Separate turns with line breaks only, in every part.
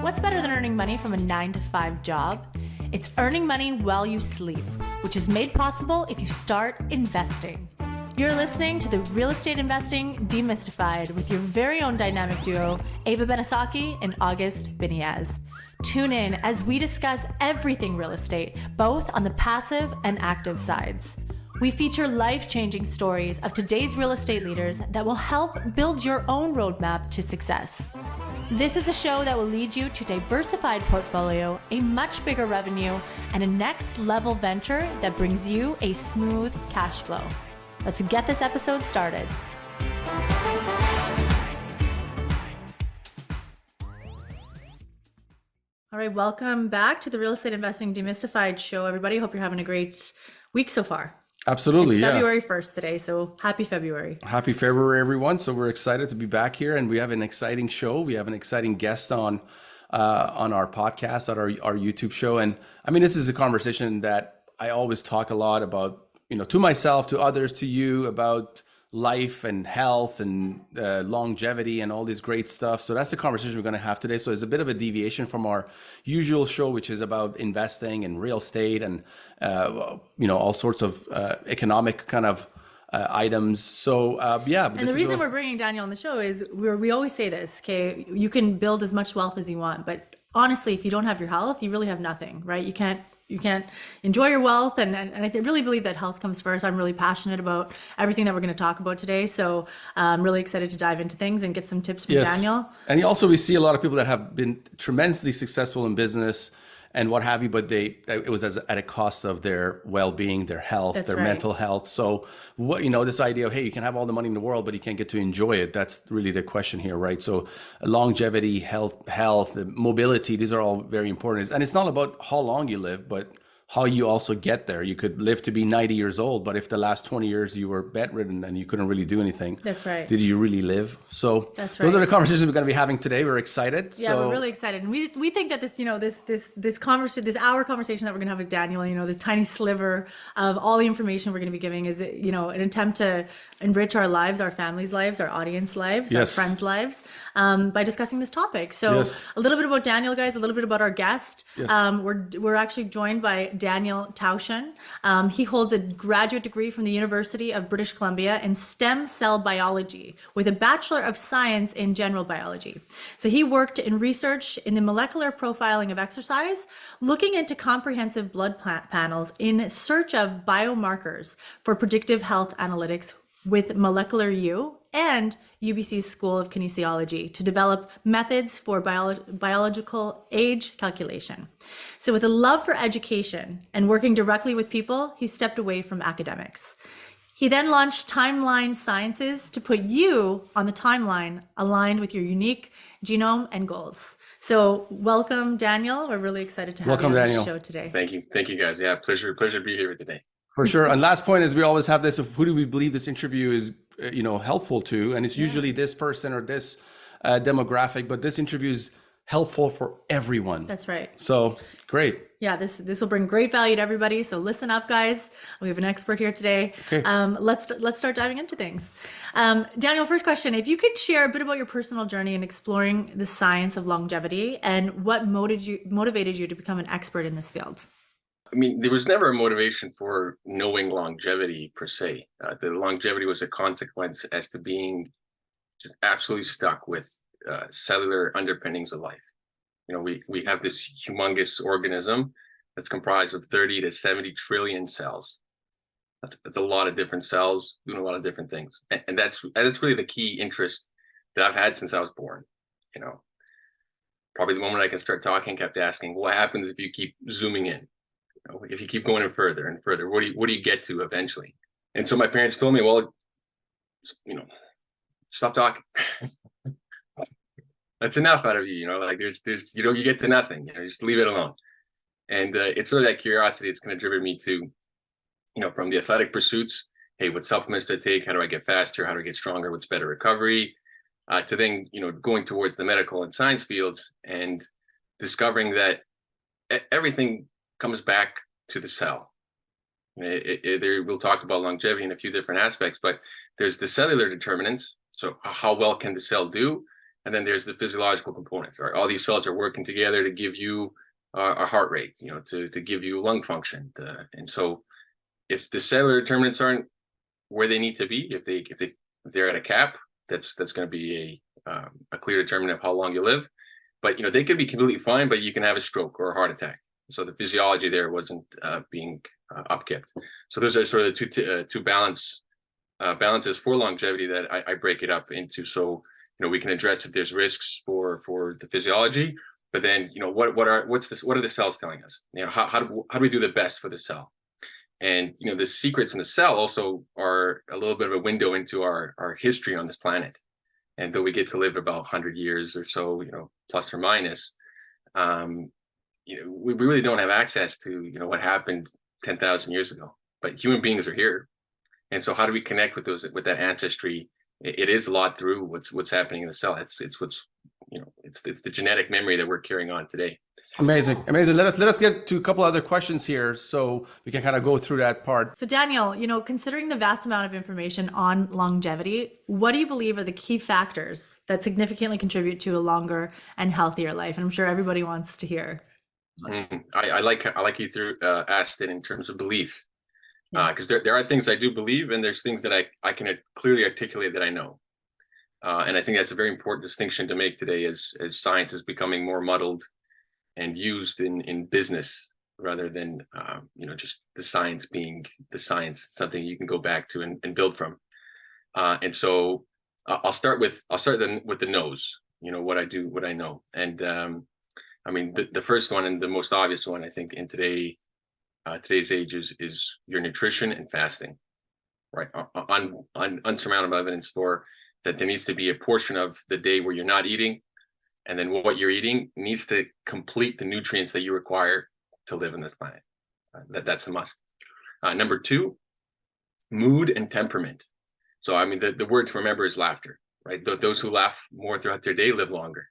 What's better than earning money from a 9-to-5 job? It's earning money while you sleep, which is made possible if you start investing. You're listening to the Real Estate Investing Demystified with your very own dynamic duo, Ava Benisaki and August Biniaz. Tune in as we discuss everything real estate, both on the passive and active sides. We feature life-changing stories of today's real estate leaders that will help build your own roadmap to success. This is a show that will lead you to a diversified portfolio, a much bigger revenue, and a next-level venture that brings you a smooth cash flow. Let's get this episode started. All right, welcome back to the Real Estate Investing Demystified show, everybody. Hope you're having a great week so far.
Absolutely,
it's February 1st today, so happy February.
Happy February, everyone. So we're excited to be back here, and we have an exciting show. We have an exciting guest on our podcast, on our YouTube show. And I mean, this is a conversation that I always talk a lot about, to myself, to others, to you, about life and health and longevity and all this great stuff. So that's the conversation we're going to have today. So it's a bit of a deviation from our usual show, which is about investing and real estate and all sorts of economic kind of items. So
and the reason we're bringing Daniel on the show is we always say this, okay, you can build as much wealth as you want, but honestly, if you don't have your health, you really have nothing, right? You can't enjoy your wealth. And I really believe that health comes first. I'm really passionate about everything that we're going to talk about today. So I'm really excited to dive into things and get some tips from Daniel.
And also we see a lot of people that have been tremendously successful in business and what have you, but it was at a cost of their well-being, their health, their mental health. So this idea of, hey, you can have all the money in the world, but you can't get to enjoy it. That's really the question here, right? So longevity, health, mobility, these are all very important. And it's not about how long you live, but how you also get there. You could live to be 90 years old, but if the last 20 years you were bedridden and you couldn't really do anything,
that's right.
Did you really live? So
that's right.
Those are the conversations we're going to be having today. We're excited.
Yeah, we're really excited. And we think that this hour conversation that we're going to have with Daniel, this tiny sliver of all the information we're going to be giving is, an attempt to enrich our lives, our families' lives, our audience lives, our friends' lives, by discussing this topic. So a little bit about Daniel, guys, a little bit about our guest. Yes. We're actually joined by Daniel Tausan. He holds a graduate degree from the University of British Columbia in stem cell biology with a Bachelor of Science in general biology. So he worked in research in the molecular profiling of exercise, looking into comprehensive blood panels in search of biomarkers for predictive health analytics with Molecular U and UBC's School of Kinesiology to develop methods for biological age calculation. So with a love for education and working directly with people, he stepped away from academics. He then launched Timeline Sciences to put you on the timeline aligned with your unique genome and goals. So welcome, Daniel. We're really excited to have you on the show today.
Thank you guys. Yeah, pleasure to be here today.
For sure. And last point is we always have this of who do we believe this interview is, helpful to? And it's usually this person or this demographic, but this interview is helpful for everyone.
That's right.
So great.
Yeah, this will bring great value to everybody. So listen up, guys. We have an expert here today.
Okay.
Let's start diving into things. Daniel, first question, if you could share a bit about your personal journey in exploring the science of longevity and what motivated you to become an expert in this field.
I mean, there was never a motivation for knowing longevity per se. The longevity was a consequence as to being just absolutely stuck with cellular underpinnings of life. We have this humongous organism that's comprised of 30 to 70 trillion cells. That's a lot of different cells doing a lot of different things. And that's really the key interest that I've had since I was born. Probably the moment I can start talking, kept asking, what happens if you keep zooming in? If you keep going further and further, what do you get to eventually? And so my parents told me, well, stop talking. That's enough out of you. There's you get to nothing. Just leave it alone. And it's sort of that curiosity that's going to drive me to, from the athletic pursuits. Hey, what supplements do I take? How do I get faster? How do I get stronger? What's better recovery? To then, going towards the medical and science fields and discovering that everything comes back to the cell. We'll talk about longevity in a few different aspects, but there's the cellular determinants. So how well can the cell do? And then there's the physiological components, right? All these cells are working together to give you a heart rate, to give you lung function. And so if the cellular determinants aren't where they need to be, if they're at a cap, that's going to be a clear determinant of how long you live. But they could be completely fine, but you can have a stroke or a heart attack. So the physiology there wasn't being upkept. So those are sort of the two balances for longevity that I break it up into. So we can address if there's risks for the physiology, but then what are the cells telling us? How do we do the best for the cell? And the secrets in the cell also are a little bit of a window into our history on this planet. And though we get to live about 100 years or so, plus or minus, we really don't have access to what happened 10,000 years ago. But human beings are here, and so how do we connect with that ancestry? It is a lot through what's happening in the cell. It's what's it's the genetic memory that we're carrying on today.
Amazing. Let us get to a couple other questions here, so we can kind of go through that part.
So Daniel, considering the vast amount of information on longevity, what do you believe are the key factors that significantly contribute to a longer and healthier life? And I'm sure everybody wants to hear.
I like you asked it in terms of belief, because there are things I do believe, and there's things that I can clearly articulate that I know. And I think that's a very important distinction to make today as science is becoming more muddled and used in business rather than just the science being the science, something you can go back to and build from. And so I'll start with the nose, what I do, what I know. And the first one and the most obvious one, I think, in today's age is your nutrition and fasting, right? On unsurmountable evidence for that there needs to be a portion of the day where you're not eating, and then what you're eating needs to complete the nutrients that you require to live on this planet. That's a must. Number two, mood and temperament. So, the word to remember is laughter, right? Those who laugh more throughout their day live longer,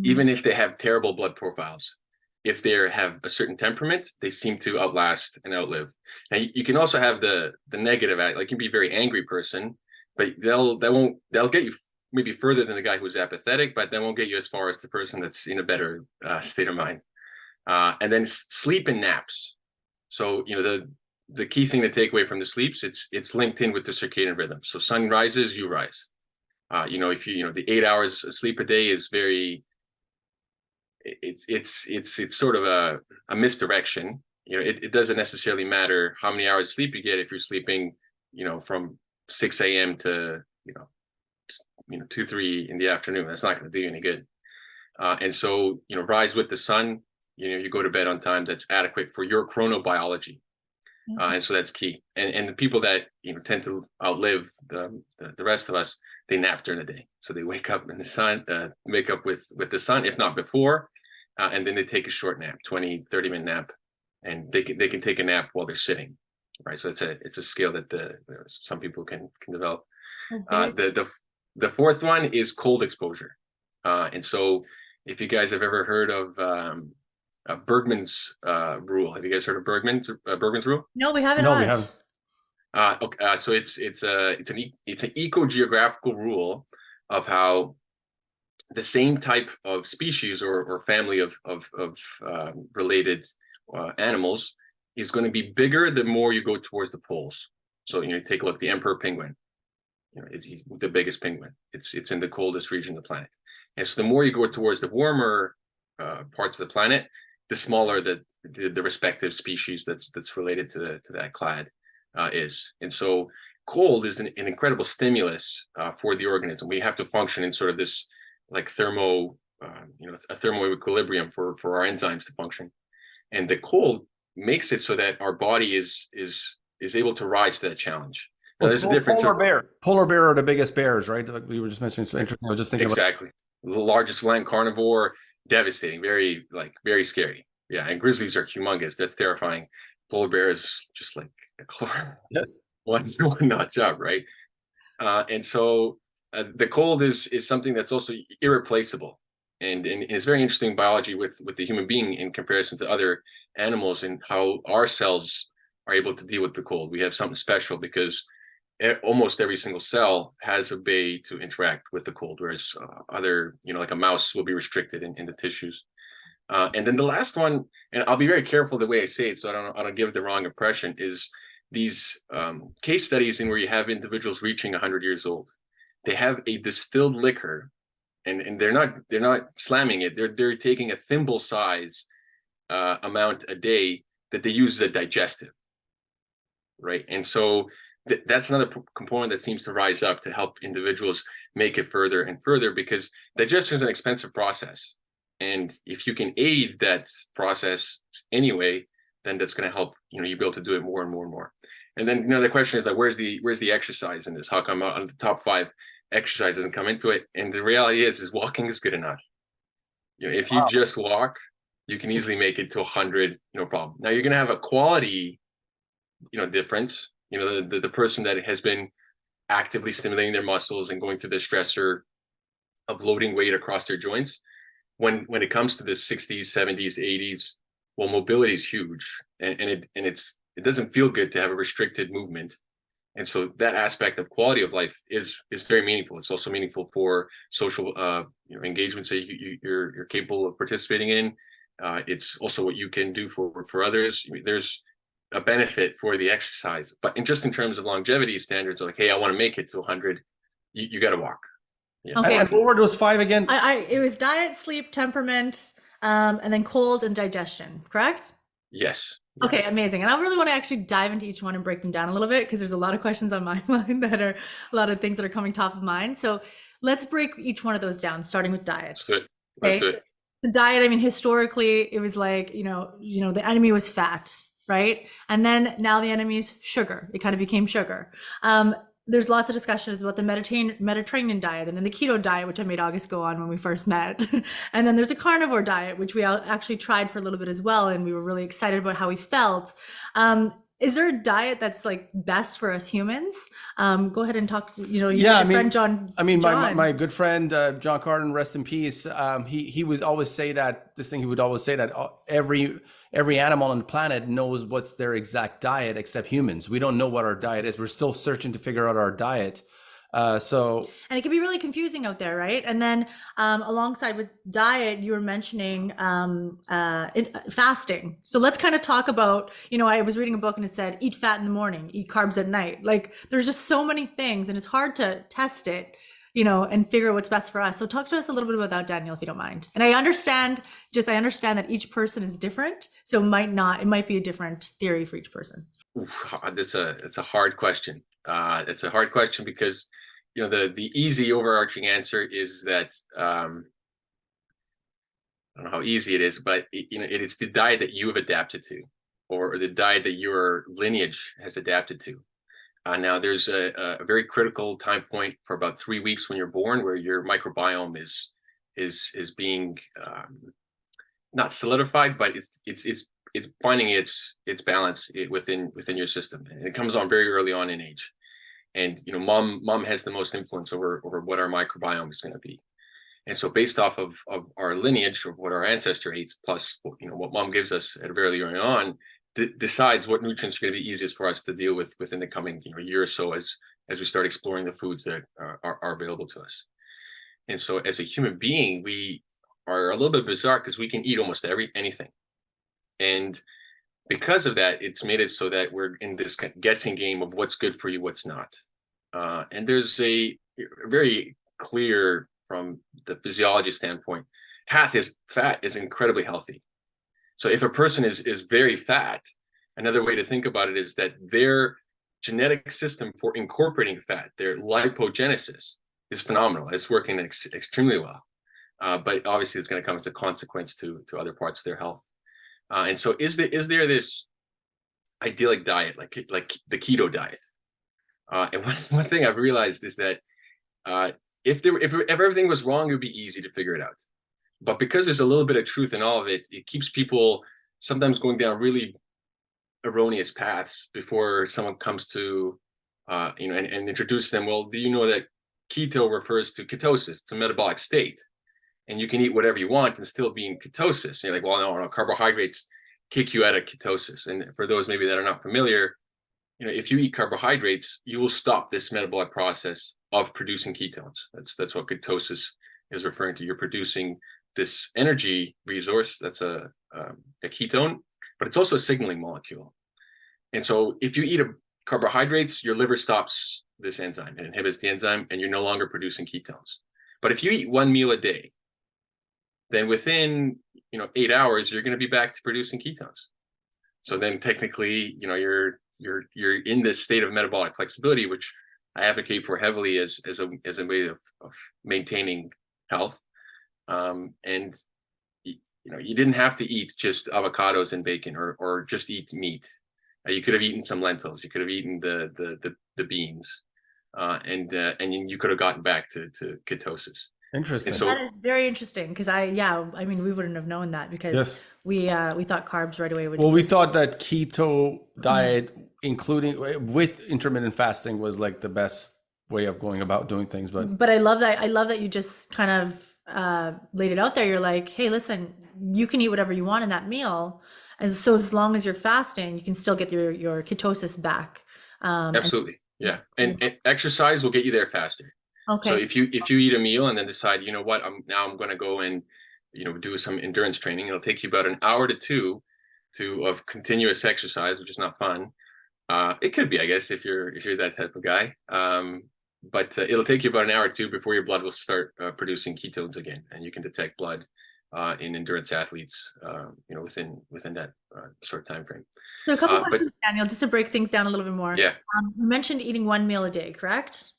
even if they have terrible blood profiles. If they have a certain temperament, they seem to outlast and outlive. Now, you can also have the negative, like you can be a very angry person, but they'll get you maybe further than the guy who's apathetic, but they won't get you as far as the person that's in a better state of mind. And then sleep and naps. So, the key thing to take away from the sleeps, it's linked in with the circadian rhythm. So sun rises, you rise. If the 8 hours of sleep a day is very, it's sort of a misdirection. It doesn't necessarily matter how many hours of sleep you get if you're sleeping, from 6 a.m. to 2-3 in the afternoon. That's not going to do you any good. And so rise with the sun. You go to bed on time that's adequate for your chronobiology. And so that's key. And the people that tend to outlive the rest of us, they nap during the day. So they wake up in the sun, wake up with the sun, if not before, and then they take a short nap, 20-30 minute nap, and they can take a nap while they're sitting, right? So it's a skill that some people can develop. The fourth one is cold exposure, and so if you guys have ever heard of Bergman's rule, have you guys heard of Bergman's rule?
No, we haven't.
No, we haven't.
Okay, so it's an eco-geographical rule of how the same type of species or family of related animals is going to be bigger the more you go towards the poles. So take a look, the emperor penguin, it's the biggest penguin. It's in the coldest region of the planet, and so the more you go towards the warmer parts of the planet, the smaller the respective species that's related to that clade is. And so cold is an incredible stimulus for the organism. We have to function in sort of this like a thermo equilibrium for our enzymes to function. And the cold makes it so that our body is able to rise to that challenge. Now, there's a difference.
Polar bear are the biggest bears, right? Like we were just mentioning. So interesting. I was just thinking
exactly. The largest land carnivore, devastating, very scary. Yeah, and grizzlies are humongous. That's terrifying. Polar bear is just like
yes,
one notch up, right? And so the cold is something that's also irreplaceable, and it's very interesting biology with the human being in comparison to other animals and how our cells are able to deal with the cold. We have something special because almost every single cell has a way to interact with the cold, whereas other, like a mouse will be restricted in the tissues. And then the last one, and I'll be very careful the way I say it so I don't give the wrong impression, is these case studies in where you have individuals reaching 100 years old. They have a distilled liquor, and they're not slamming it. They're taking a thimble size amount a day that they use as a digestive, right? And so that's another component that seems to rise up to help individuals make it further and further, because digestion is an expensive process. And if you can aid that process anyway, then that's going to help, you be able to do it more and more and more. And then, the question is like, where's the exercise in this? How come on the top 5 exercise doesn't come into it? And the reality is walking is good enough. If you just walk, you can easily make it to 100, no problem. Now you're going to have a quality, difference. The person that has been actively stimulating their muscles and going through the stressor of loading weight across their joints, when it comes to the 60s, 70s, 80s, well, mobility is huge, and it doesn't feel good to have a restricted movement. And so that aspect of quality of life is very meaningful. It's also meaningful for social engagements that you're capable of participating in. It's also what you can do for others. There's a benefit for the exercise, but just in terms of longevity standards, like, hey, I want to make it to 100, you got to walk.
Yeah. Okay. And what were those 5 again?
It was diet, sleep, temperament, and then cold and digestion, correct?
Yes.
Okay, amazing. And I really want to actually dive into each one and break them down a little bit, because there's a lot of questions on my mind that are a lot of things that are coming top of mind. So let's break each one of those down, starting with diet.
Let's do it.
The diet, I mean, historically, it was like, the enemy was fat, right? And then now the enemy is sugar. It kind of became sugar. There's lots of discussions about the Mediterranean diet, and then the keto diet, which I made August go on when we first met. And then there's a carnivore diet, which we actually tried for a little bit as well. And we were really excited about how we felt. Is there a diet that's like best for us humans? Go ahead and talk, friend John.
I mean, my good friend, John Carden, rest in peace. He would always say that every animal on the planet knows what's their exact diet except humans. We don't know what our diet is. We're still searching to figure out our diet. And
it can be really confusing out there, right? And then alongside with diet, you were mentioning fasting. So let's kind of talk about, I was reading a book and it said, eat fat in the morning, eat carbs at night. Like there's just so many things, and it's hard to test it, and figure out what's best for us. So talk to us a little bit about that, Daniel, if you don't mind. And I understand that each person is different. So it might be a different theory for each person.
It's a hard question. It's a hard question because, the easy overarching answer is that, I don't know how easy it is, but it is the diet that you have adapted to, or the diet that your lineage has adapted to. Now there's a very critical time point for about 3 weeks when you're born, where your microbiome is being not solidified, but it's finding its balance within your system, and it comes on very early on in age. And mom has the most influence over what our microbiome is going to be. And so based off of our lineage, of what our ancestor ate, plus what mom gives us at very early on, decides what nutrients are going to be easiest for us to deal with within the coming year or so as we start exploring the foods that are available to us. And so as a human being, we are a little bit bizarre because we can eat almost anything. And because of that, it's made it so that we're in this guessing game of what's good for you, what's not. And there's a very clear, from the physiology standpoint, fat is incredibly healthy. So if a person is very fat, another way to think about it is that their genetic system for incorporating fat, their lipogenesis, is phenomenal. It's working extremely well. But obviously it's going to come as a consequence to other parts of their health. And so is there this idyllic diet, like the keto diet? And one thing I've realized is that if everything was wrong, it would be easy to figure it out. But because there's a little bit of truth in all of it, it keeps people sometimes going down really erroneous paths before someone comes to, and introduce them. Well, do you know that keto refers to ketosis? It's a metabolic state, and you can eat whatever you want and still be in ketosis. And you're like, well, no, carbohydrates kick you out of ketosis. And for those maybe that are not familiar, if you eat carbohydrates, you will stop this metabolic process of producing ketones. That's what ketosis is referring to. You're producing this energy resource that's a ketone, but it's also a signaling molecule. And so if you eat carbohydrates, your liver stops this enzyme. It inhibits the enzyme, and you're no longer producing ketones. But if you eat one meal a day, then within 8 hours, you're going to be back to producing ketones. So then technically, you're in this state of metabolic flexibility, which I advocate for heavily as a way of maintaining health. And you didn't have to eat just avocados and bacon or just eat meat. You could have eaten some lentils. You could have eaten the beans, and you could have gotten back to ketosis.
Interesting.
So
that is very interesting because I mean, we wouldn't have known that because
Yes.
we thought carbs right away would.
Well, we thought that keto diet, including with intermittent fasting, was like the best way of going about doing things. But
I love that. I love that you just kind of laid it out there. You're like, hey, listen, you can eat whatever you want in that meal, and so as long as you're fasting, you can still get your ketosis back.
absolutely, yeah. And exercise will get you there faster.
Okay.
So if you eat a meal and then decide, you know what, I'm going to go and do some endurance training. It'll take you about an hour to 2 of continuous exercise, which is not fun. It could be, I guess, if you're that type of guy. But it'll take you about an hour or 2 before your blood will start producing ketones again, and you can detect blood in endurance athletes, within that short time frame.
So a couple questions, Daniel, just to break things down a little bit more.
Yeah.
You mentioned eating one meal a day, correct?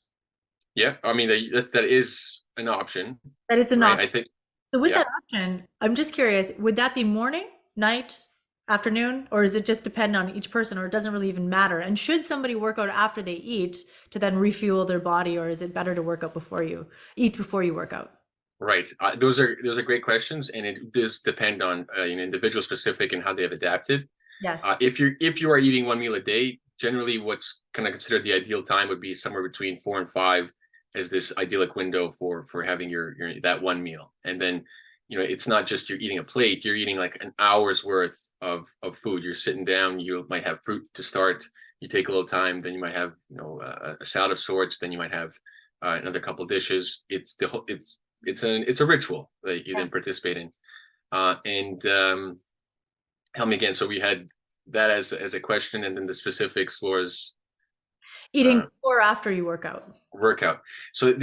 Yeah, I mean that is an option.
That it's an
right?
option.
I think.
So with
Yeah.
that option, I'm just curious, would that be morning, night, afternoon, or does it just depend on each person, or it doesn't really even matter? And should somebody work out after they eat to then refuel their body, or is it better to work out before you work out?
Right. Those are great questions, and it does depend on individual specific and how they have adapted.
Yes.
If you are eating one meal a day, generally what's kind of considered the ideal time would be somewhere between 4 and 5 as this idyllic window for having your that one meal. And then it's not just you're eating a plate, you're eating like an hour's worth of food. You're sitting down, you might have fruit to start, you take a little time, then you might have a salad of sorts, then you might have another couple dishes. It's a ritual that you then participate in. And help me again. So we had that as a question, and then the specifics was
Eating before or after you work out.
Workout. So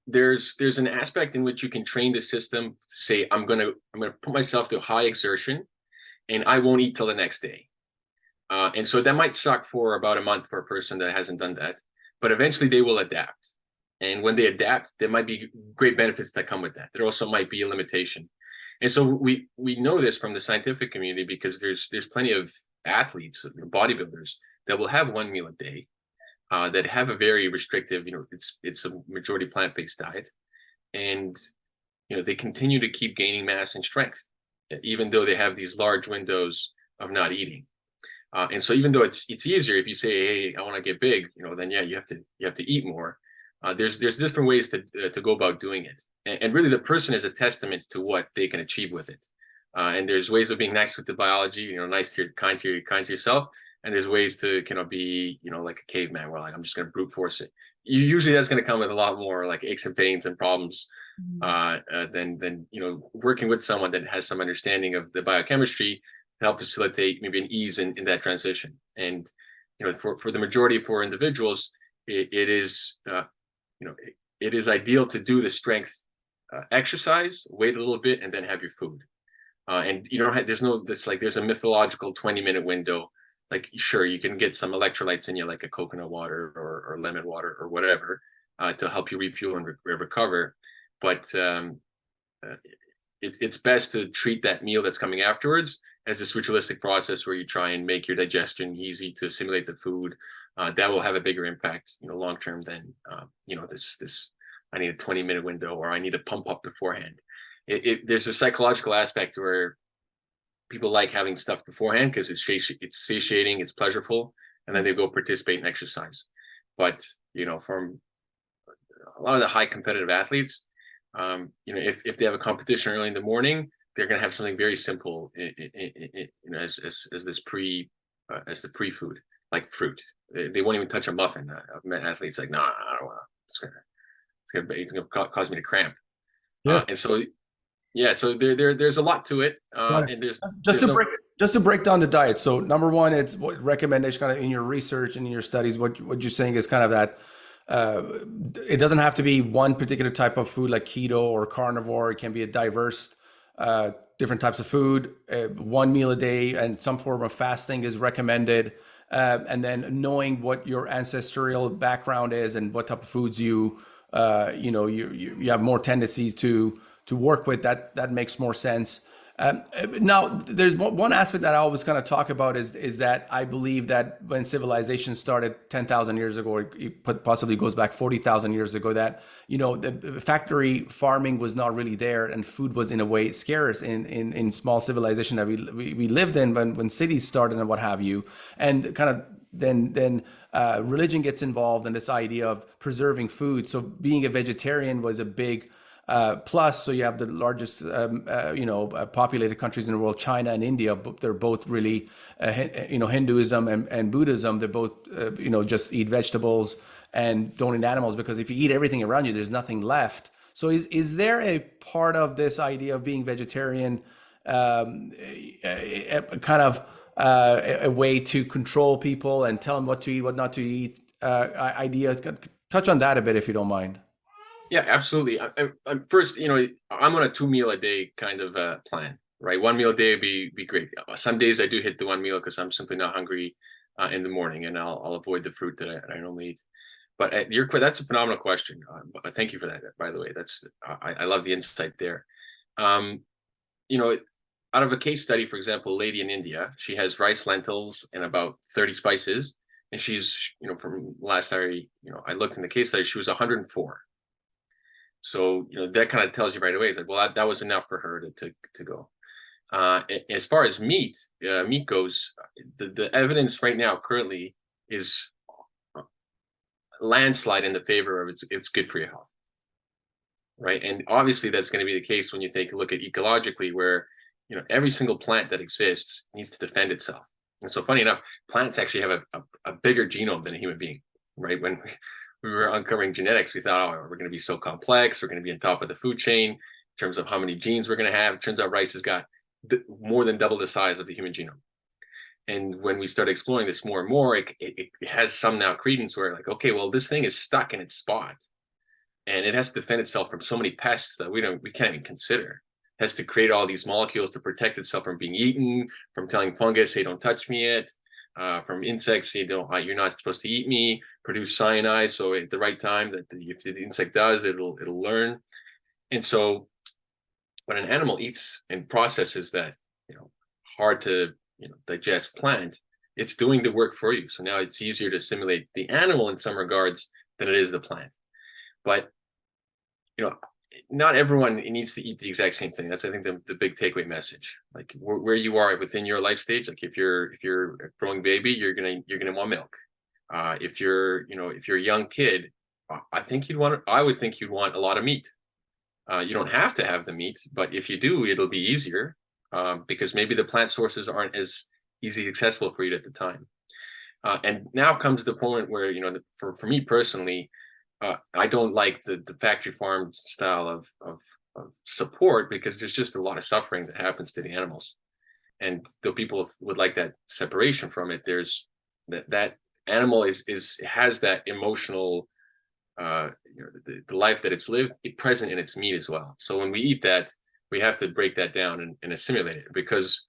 there's an aspect in which you can train the system to say, I'm gonna put myself through high exertion, and I won't eat till the next day. And so that might suck for about a month for a person that hasn't done that, but eventually they will adapt. And when they adapt, there might be great benefits that come with that. There also might be a limitation. And so we know this from the scientific community because there's plenty of athletes, bodybuilders, that will have one meal a day, that have a very restrictive, it's a majority plant-based diet, and they continue to keep gaining mass and strength, even though they have these large windows of not eating. And so even though it's easier if you say, hey, I want to get big, then yeah, you have to eat more. There's different ways to go about doing it, and really the person is a testament to what they can achieve with it. And there's ways of being nice with the biology, nice to kind to yourself, and there's ways to be like a caveman where like I'm just going to brute force it. Usually that's going to come with a lot more like aches and pains and problems than working with someone that has some understanding of the biochemistry to help facilitate maybe an ease in that transition. And for the majority for individuals, it is it is ideal to do the strength exercise, wait a little bit, and then have your food. And you don't have, there's a mythological 20-minute window. Like, sure, you can get some electrolytes in you, like a coconut water or lemon water or whatever, to help you refuel and recover. But it's best to treat that meal that's coming afterwards as this ritualistic process where you try and make your digestion easy to assimilate the food. That will have a bigger impact, long term than this. I need a 20-minute window, or I need to pump up beforehand. There's a psychological aspect where people like having stuff beforehand because it's satiating, it's pleasurable, and then they go participate in exercise. But from a lot of the high competitive athletes, if they have a competition early in the morning, they're going to have something very simple, as the pre-food. like fruit. They won't even touch a muffin. I've met athletes like, no, I don't want to. It's gonna cause me to cramp.
Yes.
And so, yeah, so there's a lot to it.
Got it.
And
Just
there's
to
no,
break down the diet. So number one, it's what recommendation kind of in your research and in your studies. What you're saying is kind of that it doesn't have to be one particular type of food like keto or carnivore. It can be a diverse different types of food. One meal a day and some form of fasting is recommended. And then knowing what your ancestral background is and what type of foods you have more tendency to work with, that makes more sense. Now, there's one aspect that I always kind of talk about is that I believe that when civilization started 10,000 years ago, or it possibly goes back 40,000 years ago, that, the factory farming was not really there and food was in a way scarce in small civilization that we lived in when cities started and what have you. And kind of then religion gets involved in this idea of preserving food. So being a vegetarian was a big plus. So you have the largest, populated countries in the world, China and India. They're both really, Hinduism and Buddhism. They're both, just eat vegetables and don't eat animals, because if you eat everything around you, there's nothing left. So is there a part of this idea of being vegetarian, a way to control people and tell them what to eat, what not to eat? Idea. Touch on that a bit if you don't mind.
Yeah, absolutely. I'm first, I'm on a 2 meal a day kind of plan, right? 1 meal a day would be great. Some days I do hit the 1 meal because I'm simply not hungry in the morning, and I'll avoid the fruit that I normally eat. But that's a phenomenal question. Thank you for that, by the way. I love the insight there. Out of a case study, for example, a lady in India, she has rice, lentils, and about 30 spices, and she's, from last I looked in the case study, she was 104. So, that kind of tells you right away. It's like, well, that was enough for her to go. As far as meat goes, the evidence right now currently is landslide in the favor of it's good for your health, right? And obviously that's going to be the case when you take a look at ecologically, where every single plant that exists needs to defend itself. And so, funny enough, plants actually have a bigger genome than a human being, right? When we were uncovering genetics, we thought, oh, we're going to be so complex, we're going to be on top of the food chain in terms of how many genes we're going to have. It turns out rice has got more than double the size of the human genome. And when we started exploring this more and more, it has some now credence where, like, okay, well, this thing is stuck in its spot, and it has to defend itself from so many pests that we can't even consider. It has to create all these molecules to protect itself from being eaten, from telling fungus, hey, don't touch me yet, from insects, you're not supposed to eat me, produce cyanide, so at the right time that if the insect does, it'll learn. And so when an animal eats and processes that hard to digest plant, it's doing the work for you. So now it's easier to assimilate the animal in some regards than it is the plant. But not everyone needs to eat the exact same thing. That's, I think, the big takeaway message. Like where you are within your life stage. Like if you're a growing baby, you're gonna want milk. If you're a young kid, I would think you'd want a lot of meat. You don't have to have the meat, but if you do, it'll be easier because maybe the plant sources aren't as easy accessible for you at the time. And now comes the point where for me personally, I don't like the factory farm style of support, because there's just a lot of suffering that happens to the animals. And though people would like that separation from it, there's that animal has that emotional, the life that it's lived, present in its meat as well. So when we eat that, we have to break that down and assimilate it, because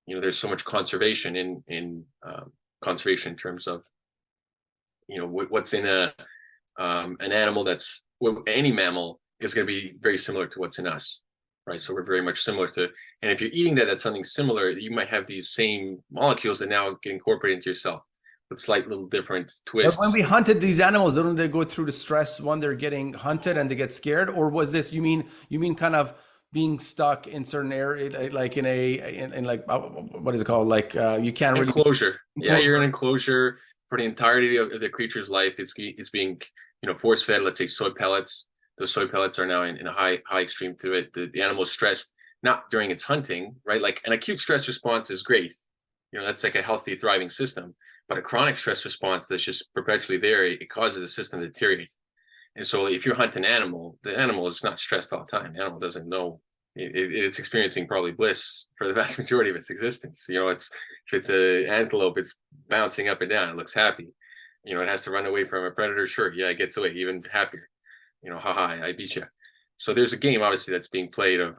there's so much conservation in conservation in terms of what's in an animal any mammal is going to be very similar to what's in us, right? So we're very much similar to, and if you're eating that's something similar, you might have these same molecules that now get incorporated into yourself with slight little different twists.
But when we hunted these animals, don't they go through the stress when they're getting hunted and they get scared? Or was this, you mean kind of being stuck in certain area, like in like, what is it called? Like you can't really
enclosure. Yeah, you're in enclosure for the entirety of the creature's life. It's being force fed, let's say, soy pellets. Those soy pellets are now in a high extreme to it. The animal is stressed, not during its hunting, right? Like an acute stress response is great. That's like a healthy, thriving system. But a chronic stress response that's just perpetually there, it causes the system to deteriorate. And so if you're hunting an animal, the animal is not stressed all the time. The animal doesn't know. It's experiencing probably bliss for the vast majority of its existence. You know, if it's an antelope, it's bouncing up and down. It looks happy. You know, it has to run away from a predator. Sure, yeah, it gets away, even happier. You know, haha, I beat you. So there's a game obviously that's being played of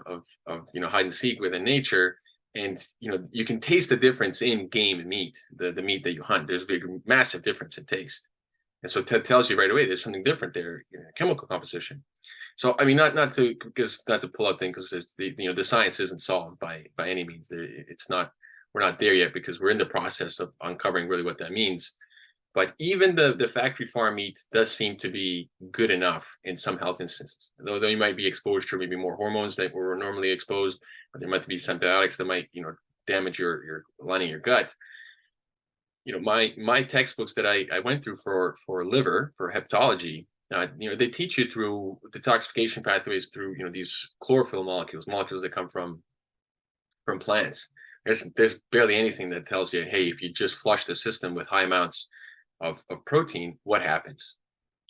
you know, hide and seek within nature, and you know, you can taste the difference in game and meat, the meat that you hunt. There's a big, massive difference in taste, and so it tells you right away there's something different there, you know, chemical composition. So I mean, not to pull out things, because you know, the science isn't solved by any means. It's not, we're not there yet, because we're in the process of uncovering really what that means. But even the factory farm meat does seem to be good enough in some health instances. Though you might be exposed to maybe more hormones that were normally exposed, or there might be some antibiotics that might, you know, damage your lining of your gut. You know, my textbooks that I went through for liver, for hepatology, you know, they teach you through detoxification pathways through, you know, these chlorophyll molecules that come from plants. There's barely anything that tells you, hey, if you just flush the system with high amounts of protein, what happens?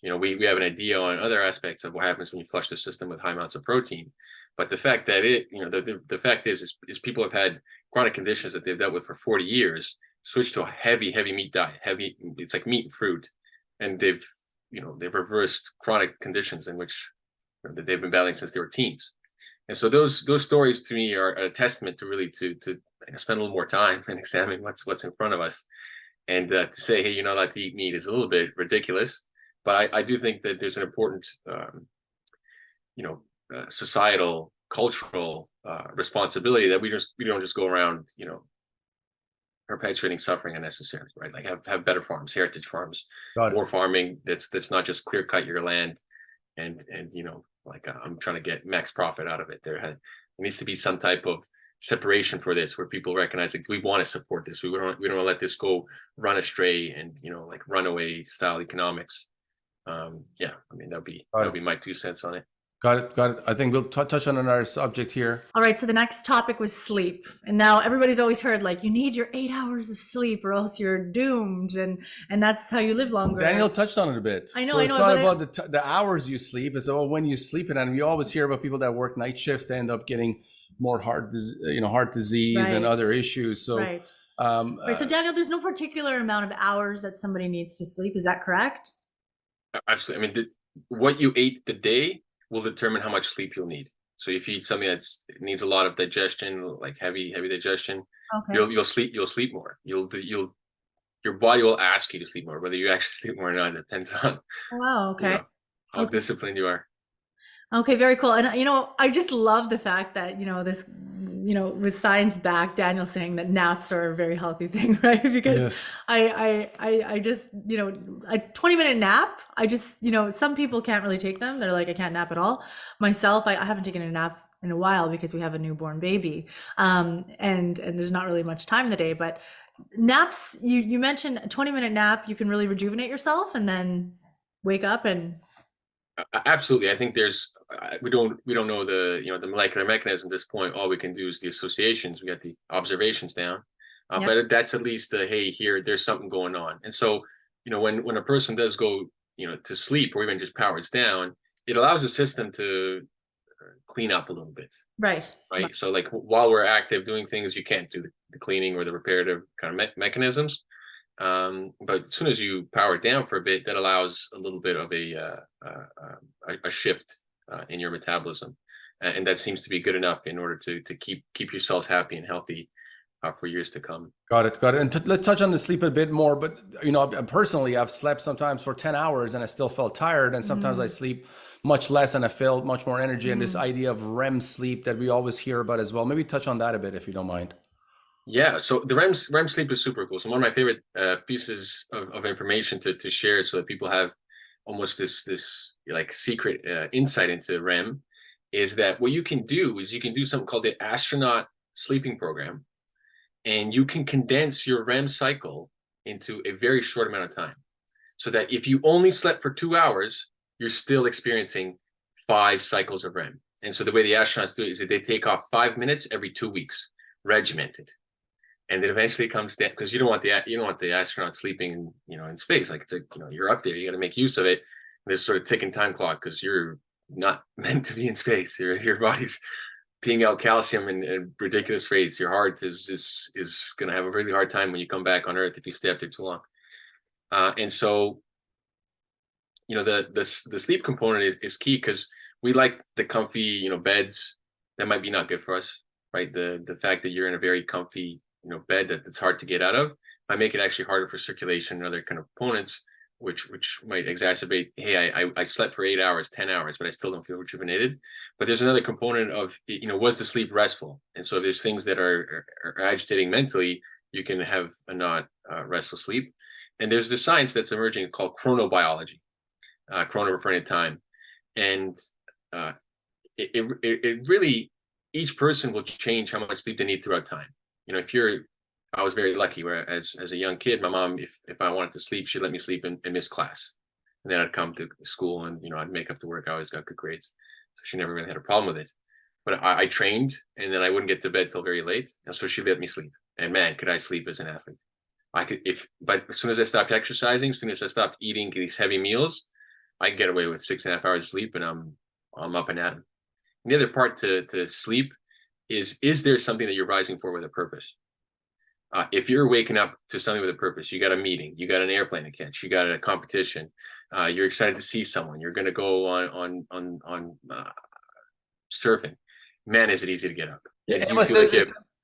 You know, we have an idea on other aspects of what happens when you flush the system with high amounts of protein, but the fact that you know, the fact is people have had chronic conditions that they've dealt with for 40 years, switch to a heavy meat diet. It's like meat and fruit, and they've reversed chronic conditions in which, you know, that they've been battling since they were teens. And so those stories to me are a testament to really to spend a little more time and examine what's in front of us, and to say, hey, you're not allowed to eat meat is a little bit ridiculous. But I do think that there's an important societal, cultural responsibility that we don't just go around, you know, perpetuating suffering unnecessarily, right? Like have better farms, heritage farms, more farming that's not just clear cut your land and you know, like I'm trying to get max profit out of it. There needs to be some type of separation for this, where people recognize that we want to support this. We don't want to let this go run astray and, you know, like runaway style economics. Yeah, I mean, that'd be my 2 cents on it.
Got it. I think we'll touch on another subject here.
All right. So the next topic was sleep. And now everybody's always heard, like, you need your 8 hours of sleep or else you're doomed. And that's how you live longer.
Daniel touched on it a bit.
I know.
So it's not about the hours you sleep. It's about when you sleep. And you always hear about people that work night shifts, they end up getting more heart disease and other issues. So,
right. So Daniel, there's no particular amount of hours that somebody needs to sleep. Is that correct?
Absolutely. I mean, what you ate the day will determine how much sleep you'll need. So if you eat something that needs a lot of digestion, like heavy digestion, okay, you'll sleep more. Your body will ask you to sleep more. Whether you actually sleep more or not depends on
okay,
you know, how disciplined you are.
Okay, very cool. And, you know, I just love the fact that, you know, this, you know, with science back, Daniel saying that naps are a very healthy thing, right? Because yes. I just, you know, a 20-minute nap, I just, you know, some people can't really take them. They're like, I can't nap at all. Myself, I haven't taken a nap in a while because we have a newborn baby. And there's not really much time in the day, but naps, you mentioned a 20-minute nap, you can really rejuvenate yourself and then wake up and.
Absolutely. I think we don't know the molecular mechanism at this point. All we can do is the associations. We got the observations down, but that's at least hey, here there's something going on. And so, you know, when a person does go, you know, to sleep or even just powers down, it allows the system to clean up a little bit.
Right.
So like while we're active doing things, you can't do the cleaning or the reparative kind of mechanisms. But as soon as you power it down for a bit, that allows a little bit of a shift in your metabolism, and that seems to be good enough in order to keep your cells happy and healthy for years to come.
Got it. And let's touch on the sleep a bit more. But you know, personally, I've slept sometimes for 10 hours and I still felt tired, and sometimes I sleep much less and I felt much more energy. And this idea of REM sleep that we always hear about as well. Maybe touch on that a bit if you don't mind.
Yeah, so the REM sleep is super cool. So one of my favorite pieces of information to share, so that people have almost this like secret insight into REM, is that what you can do is you can do something called the astronaut sleeping program, and you can condense your REM cycle into a very short amount of time, so that if you only slept for 2 hours, you're still experiencing 5 cycles of REM. And so the way the astronauts do it is that they take off 5 minutes every 2 weeks, regimented. And then eventually it comes down, because you don't want the astronaut sleeping, in space. Like, it's you're up there, you got to make use of it. There's sort of ticking time clock, because you're not meant to be in space. Your body's peeing out calcium in ridiculous rates. Your heart is going to have a really hard time when you come back on Earth if you stay up there too long. And so, the sleep component is key, because we like the comfy, beds that might be not good for us, right? The fact that you're in a very comfy, bed that's hard to get out of might make it actually harder for circulation and other kind of components, which might exacerbate, hey, I slept for 8 hours, 10 hours, but I still don't feel rejuvenated. But there's another component of, was the sleep restful? And so if there's things that are agitating mentally, you can have a not restful sleep. And there's the science that's emerging called chronobiology, chrono referring to time. And it really, each person will change how much sleep they need throughout time. I was very lucky where as a young kid, my mom, if I wanted to sleep, she'd let me sleep and miss class. And then I'd come to school and, I'd make up the work. I always got good grades. So she never really had a problem with it. But I trained, and then I wouldn't get to bed till very late. And so she let me sleep. And man, could I sleep as an athlete. But as soon as I stopped exercising, as soon as I stopped eating these heavy meals, I could get away with 6.5 hours of sleep, and I'm up and at 'em. And the other part to sleep is there something that you're rising for with a purpose? If you're waking up to something with a purpose, you got a meeting, you got an airplane to catch, you got a competition, you're excited to see someone, you're going to go on surfing. Man, is it easy to get up?
Yeah,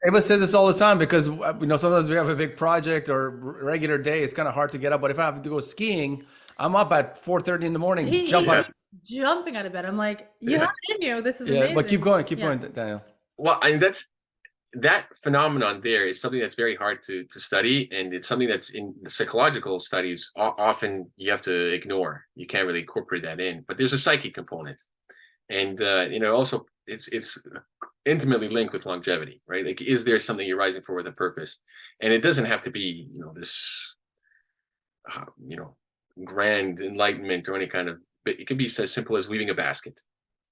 Ava says this all the time, because sometimes we have a big project or regular day. It's kind of hard to get up. But if I have to go skiing, I'm up at 4:30 in the morning.
Jumping out of bed. I'm like, you have it in you. This is amazing.
But keep going, Daniel.
Well, and that phenomenon there is something that's very hard to study, and it's something that's in the psychological studies often you have to ignore. You can't really incorporate that in, but there's a psychic component, and also it's intimately linked with longevity, right? Like, is there something you're rising for with a purpose? And it doesn't have to be this grand enlightenment or any kind of, but it could be as simple as weaving a basket.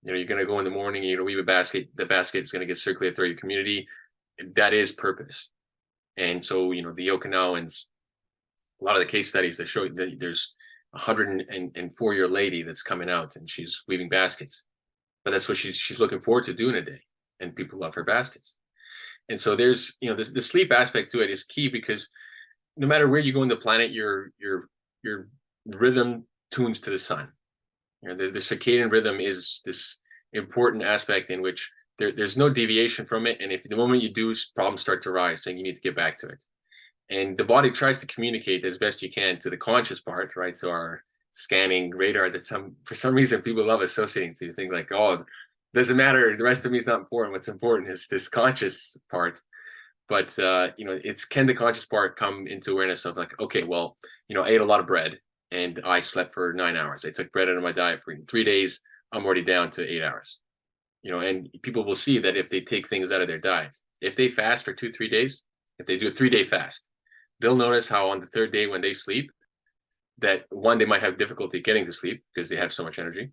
You're going to go in the morning, you're going to weave a basket. The basket is going to get circulated through your community. That is purpose. And so, the Okinawans, a lot of the case studies that show that there's a 104-year lady that's coming out and she's weaving baskets, but that's what she's looking forward to doing a day, and people love her baskets. And so there's, the sleep aspect to it is key, because no matter where you go on the planet, your rhythm tunes to the sun. The circadian rhythm is this important aspect in which there's no deviation from it. And if the moment you do, problems start to rise, then you need to get back to it. And the body tries to communicate as best you can to the conscious part, right? To our scanning radar that for some reason people love associating to. Think like, oh, doesn't matter, the rest of me is not important. What's important is this conscious part. But it's, can the conscious part come into awareness of like, okay, well, I ate a lot of bread and I slept for 9 hours. I took bread out of my diet for 3 days. I'm already down to 8 hours. And people will see that if they take things out of their diet, if they fast for 2-3 days, if they do a 3-day fast, they'll notice how on the third day when they sleep, that one, they might have difficulty getting to sleep because they have so much energy,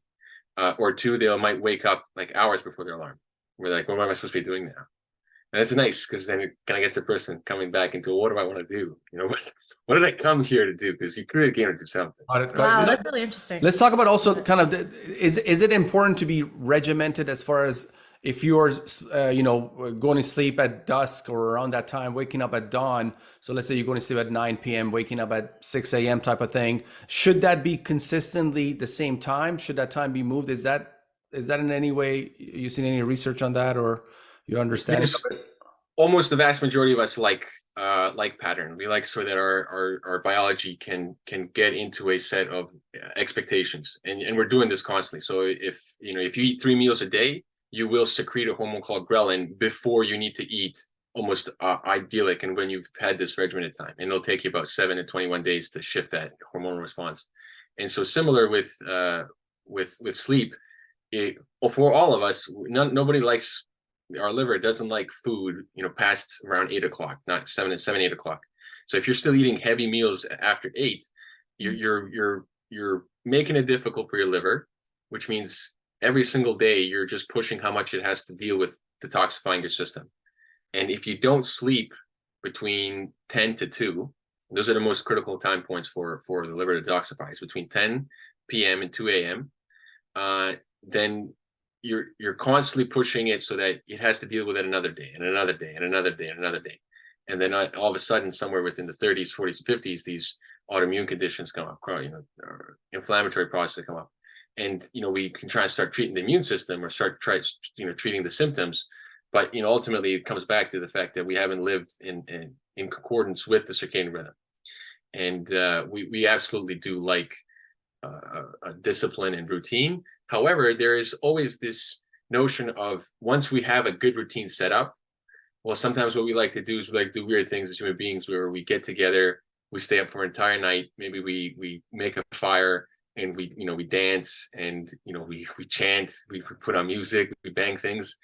or two, they might wake up like hours before their alarm. We're like, what am I supposed to be doing now? And that's nice, because then it kind of gets the person coming back into, what do I want to do? What did I come here to do? Because you clearly came to do something.
Wow, that's really interesting.
Let's talk about also kind of, is it important to be regimented as far as if you're, going to sleep at dusk or around that time, waking up at dawn. So let's say you're going to sleep at 9 p.m., waking up at 6 a.m. type of thing. Should that be consistently the same time? Should that time be moved? Is that in any way, you seen any research on that, or you understand?
Yes. Almost the vast majority of us like pattern. We like so that our biology can get into a set of expectations, and we're doing this constantly. So if you eat 3 meals a day, you will secrete a hormone called ghrelin before you need to eat, almost idyllic, and when you've had this regimented time, and it'll take you about 7 to 21 days to shift that hormonal response. And so similar with sleep, for all of us, nobody likes, our liver doesn't like food, past around 8 o'clock, not 7, 8 o'clock. So if you're still eating heavy meals after 8, you're making it difficult for your liver, which means every single day you're just pushing how much it has to deal with detoxifying your system. And if you don't sleep between 10 to 2, those are the most critical time points for the liver to detoxify. It's between 10 p.m. and 2 a.m. Then you're constantly pushing it so that it has to deal with it another day and another day and another day and another day. And then all of a sudden, somewhere within the 30s, 40s, and 50s, these autoimmune conditions come up, inflammatory processes come up. And, we can try to start treating the immune system or treating the symptoms. But, ultimately, it comes back to the fact that we haven't lived in concordance with the circadian rhythm. And we absolutely do like a discipline and routine. However, there is always this notion of once we have a good routine set up, well, sometimes what we like to do is we like to do weird things as human beings where we get together, we stay up for an entire night, maybe we make a fire and we dance and, we chant, we put on music, we bang things.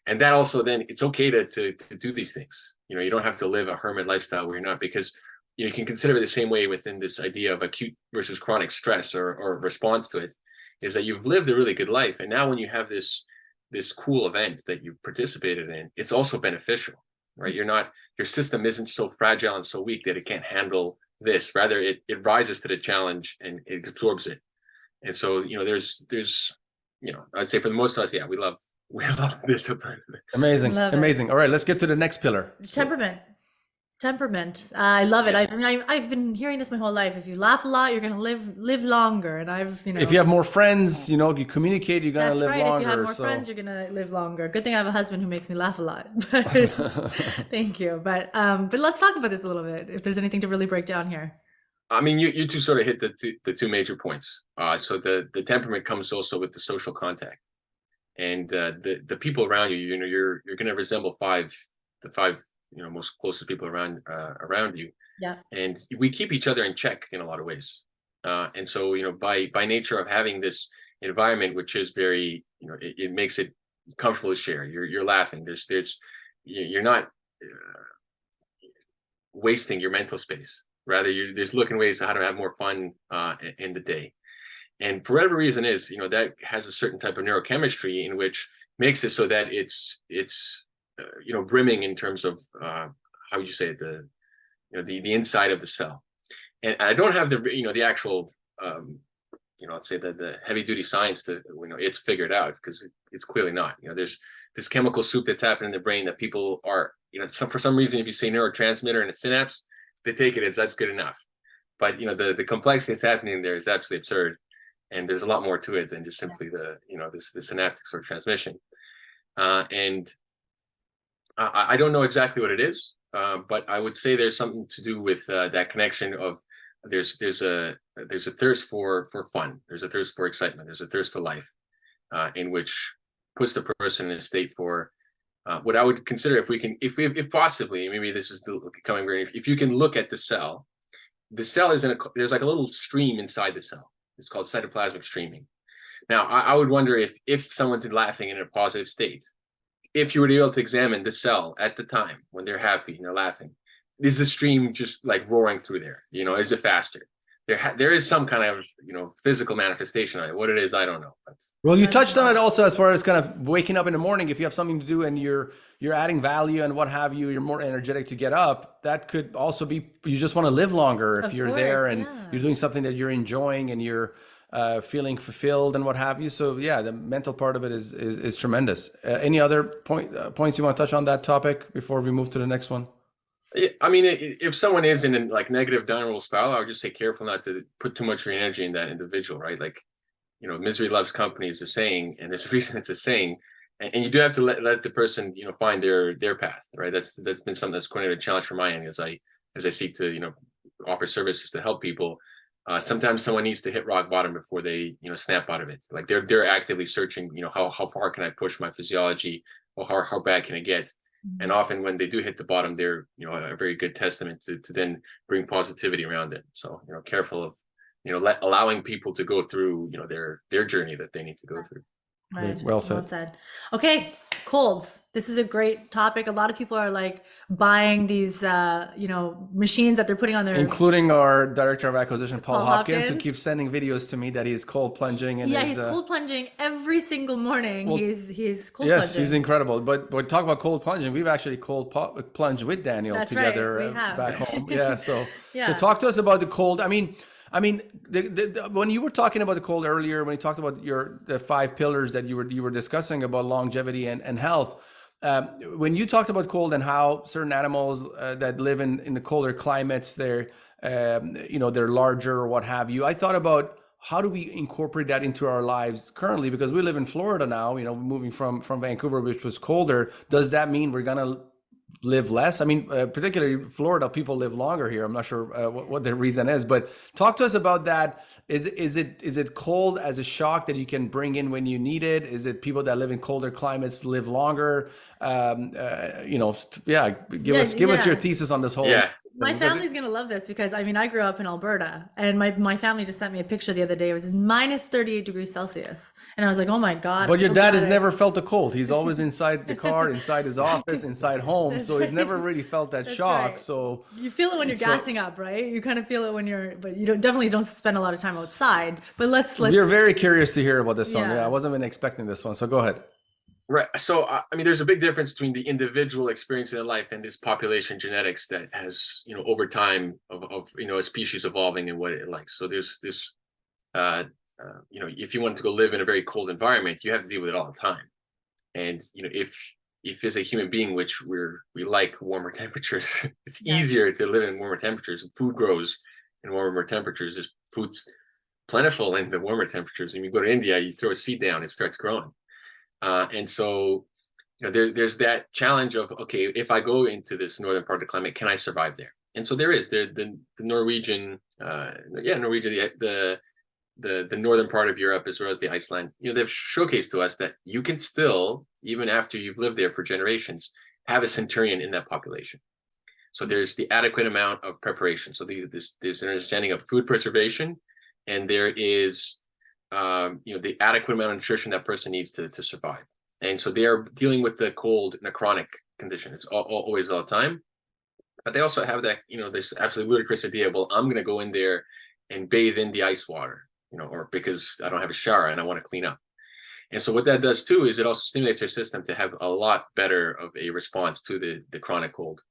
And that also then it's okay to do these things. You don't have to live a hermit lifestyle where you're not, because you can consider it the same way within this idea of acute versus chronic stress or response to it, is that you've lived a really good life. And now when you have this cool event that you've participated in, it's also beneficial, right? Your system isn't so fragile and so weak that it can't handle this. Rather, it rises to the challenge and it absorbs it. And so, there's I'd say for the most of us, yeah, we love discipline.
Amazing. Amazing. All right, let's get to the next pillar.
Temperament. I love it. I've been hearing this my whole life. If you laugh a lot, you're going to live longer. And if you
have more friends, you communicate, you're going to live longer.
If you have more friends, you're going to live longer. Good thing I have a husband who makes me laugh a lot. Thank you. But let's talk about this a little bit. If there's anything to really break down here.
I mean, you two sort of hit the two major points. So the temperament comes also with the social contact, and the people around you. You're going to resemble the five most closest people around you.
Yeah.
And we keep each other in check in a lot of ways. And so, by nature of having this environment, which is very, it makes it comfortable to share. You're laughing. You're not wasting your mental space. Rather, there's looking ways to how to have more fun in the day. And for whatever reason that has a certain type of neurochemistry in which makes it so that it's brimming in terms of how would you say it, the inside of the cell. And I don't have the actual let's say the heavy duty science to it's figured out, because it's clearly not. There's this chemical soup that's happening in the brain that people are for some reason, if you say neurotransmitter in a synapse, they take it as that's good enough. But the complexity that's happening there is absolutely absurd, and there's a lot more to it than just simply the synaptic sort of transmission. And I don't know exactly what it is, but I would say there's something to do with that connection of there's a thirst for fun, there's a thirst for excitement, there's a thirst for life, in which puts the person in a state for what I would consider, if possibly, maybe this is coming very, if you can look at the cell is there's like a little stream inside the cell. It's called cytoplasmic streaming. Now, I would wonder if someone's laughing in a positive state, if you were to be able to examine the cell at the time when they're happy and they're laughing, is the stream just like roaring through there? Is it faster? There is some kind of physical manifestation of it. What it is, I don't know.
Well, you touched on it also as far as kind of waking up in the morning. If you have something to do and you're adding value and what have you, you're more energetic to get up. That could also be you just want to live longer if you're there and you're doing something that you're enjoying and you're feeling fulfilled and what have you. So yeah, the mental part of it is tremendous. Any other points you want to touch on that topic before we move to the next one?
I mean, if someone is in a negative downward spiral, I would just say careful not to put too much of your energy in that individual, right? Like, misery loves company is a saying, and there's a reason it's a saying, and you do have to let the person, find their path, right? That's been something that's quite a challenge for my end as I seek to, offer services to help people. Sometimes someone needs to hit rock bottom before they, snap out of it. Like they're actively searching, how far can I push my physiology, or how bad can it get? And often when they do hit the bottom, they're, a very good testament to then bring positivity around it. So, careful of, allowing people to go through, their journey that they need to go through.
Right.
Well said.
Okay. colds. This is a great topic. A lot of people are like buying these, machines that they're putting on their.
Including our director of acquisition, Paul
Paul
Hopkins, who
Hopkins.
keeps sending videos to me that he's cold plunging and
Yeah,
is
he's cold plunging every single morning.
Well,
he's cold
yes,
plunging.
he's incredible. But talk about cold plunging. We've actually plunged with Daniel
That's right,
together
we have.
back home. Yeah. So
Yeah.
talk to us about the cold. When you were talking about the cold earlier, when you talked about the 5 pillars that you were discussing about longevity and health, when you talked about cold and how certain animals that live in the colder climates, they're larger or what have you, I thought about how do we incorporate that into our lives currently? Because we live in Florida now, moving from Vancouver, which was colder. Does that mean we're going to live less? I mean, particularly Florida, people live longer here. I'm not sure what the reason is, but talk to us about that. Is it cold as a shock that you can bring in when you need it? Is it people that live in colder climates live longer? Give us your thesis on this whole.
Yeah.
My family's going to love this because I grew up in Alberta, and my family just sent me a picture the other day. It was minus 38 degrees Celsius. And I was like, oh my God.
But your dad has never felt the cold. He's always inside the car, inside his office, inside home. So he's never really felt that shock.
Right.
So
you feel it when you're gassing up, right? You kind of feel it but you definitely don't spend a lot of time outside. But let's.
We're very curious to hear about this one.
Yeah.
Yeah, I wasn't even expecting this one. So go ahead.
Right. So, there's a big difference between the individual experience in their life and this population genetics that has, over time of a species evolving and what it likes. So there's this, if you want to go live in a very cold environment, you have to deal with it all the time. And, if as a human being, which we like warmer temperatures, it's easier to live in warmer temperatures. Food grows in warmer temperatures. There's food's plentiful in the warmer temperatures. And you go to India, you throw a seed down, it starts growing. And so, there's that challenge of, okay, if I go into this northern part of the climate, can I survive there? And so the Norwegian, the northern part of Europe, as well as the Iceland, they've showcased to us that you can still, even after you've lived there for generations, have a centurion in that population. So there's the adequate amount of preparation. So there's an understanding of food preservation, and there is the adequate amount of nutrition that person needs to survive. And so they are dealing with the cold in a chronic condition. It's always all the time. But they also have that, this absolutely ludicrous idea, well, I'm going to go in there and bathe in the ice water, or because I don't have a shower and I want to clean up. And so what that does too is it also stimulates their system to have a lot better of a response to the chronic cold.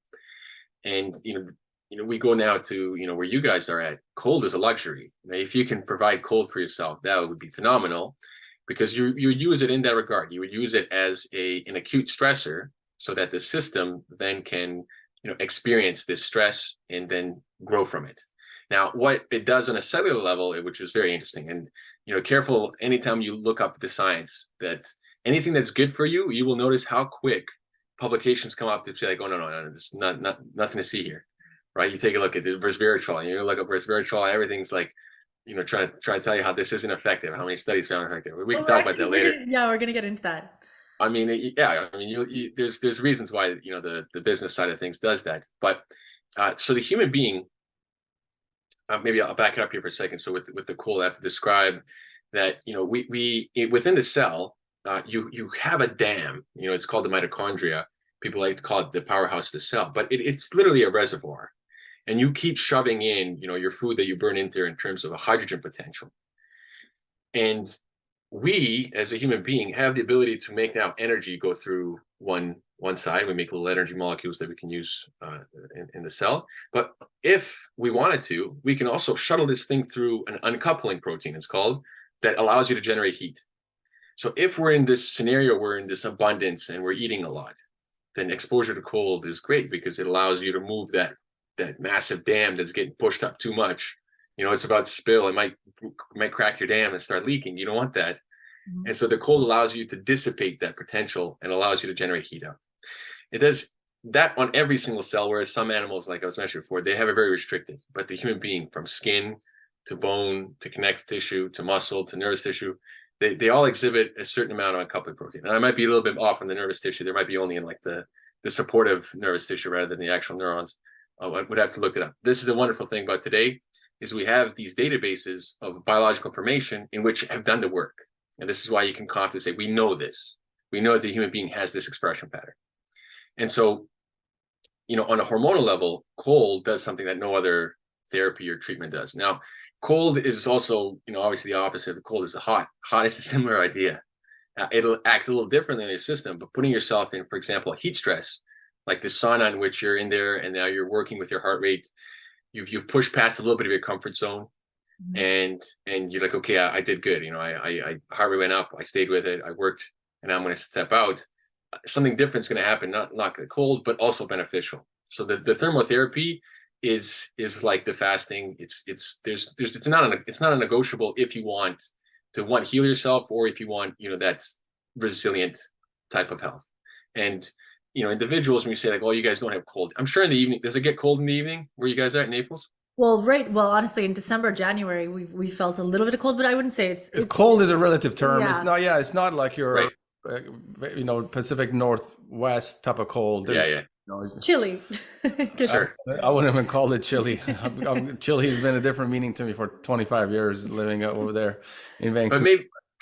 And, we go now to, where you guys are at. Cold is a luxury. If you can provide cold for yourself, that would be phenomenal, because you use it in that regard. You would use it as an acute stressor so that the system then can, experience this stress and then grow from it. Now, what it does on a cellular level, which is very interesting, and, careful anytime you look up the science, that anything that's good for you, you will notice how quick publications come up to say like, oh, no, there's nothing to see here. Right, you take a look at the resveratrol, and you look up resveratrol. Everything's like, trying to tell you how this isn't effective. How many studies found effective? We can talk about that later.
We're gonna get into that.
There's reasons why the business side of things does that. But so the human being, maybe I'll back it up here for a second. So with the cold, I have to describe that we within the cell, you have a dam. It's called the mitochondria. People like to call it the powerhouse of the cell, but it's literally a reservoir. And you keep shoving in, your food that you burn in there in terms of a hydrogen potential. And we, as a human being, have the ability to make now energy go through one side. We make little energy molecules that we can use in the cell. But if we wanted to, we can also shuttle this thing through an uncoupling protein, it's called, that allows you to generate heat. So if we're in this scenario, we're in this abundance and we're eating a lot, then exposure to cold is great, because it allows you to move that massive dam that's getting pushed up too much. It's about to spill. It might crack your dam and start leaking. You don't want that. Mm-hmm. And so the cold allows you to dissipate that potential and allows you to generate heat up. It does that on every single cell, whereas some animals, like I was mentioning before, they have it very restricted. But the human being, from skin to bone to connective tissue to muscle to nervous tissue, they all exhibit a certain amount of uncoupling protein. And I might be a little bit off on the nervous tissue. There might be only in like the supportive nervous tissue rather than the actual neurons. I would have to look it up. This is the wonderful thing about today, is we have these databases of biological information in which have done the work. And this is why you can confidently say, we know this. We know that the human being has this expression pattern. And so, on a hormonal level, cold does something that no other therapy or treatment does. Now, cold is also, obviously the opposite of cold is the hot. Hot is a similar idea. It'll act a little differently in your system, but putting yourself in, for example, heat stress, like the sauna in which you're in there and now you're working with your heart rate, you've pushed past a little bit of your comfort zone, and you're like, okay, I did good. I heart rate went up, I stayed with it, I worked, and now I'm going to step out. Something different is going to happen, not cold, but also beneficial. So the thermotherapy is like the fasting. It's not a negotiable if you want to heal yourself, or if you want, that resilient type of health. And, individuals, when you say like, oh, you guys don't have cold, I'm sure in the evening, does it get cold in the evening where you guys are at Naples?
Well, right. Well, honestly, in December, January, we felt a little bit of cold, but I wouldn't say it's
cold is a relative term.
Yeah.
It's not like your,
Right.
Pacific Northwest type of cold.
Yeah.
It's chilly.
Sure.
I wouldn't even call it chilly. Chilly has been a different meaning to me for 25 years living over there in Vancouver.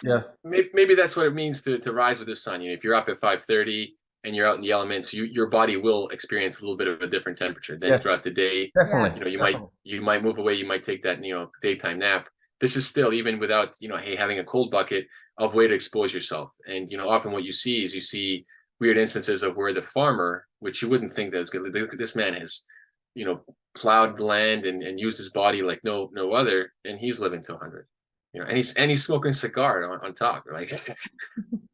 But maybe that's what it means to rise with the sun. If you're up at 5:30 and you're out in the elements, your body will experience a little bit of a different temperature. Then throughout the day,
definitely,
you might move away, you might take that daytime nap. This is still, even without hey, having a cold bucket, of way to expose yourself. And often what you see weird instances of where the farmer, which you wouldn't think that was good, this man has plowed land and used his body like no other, and he's living to 100. And he's smoking a cigar on top. Like,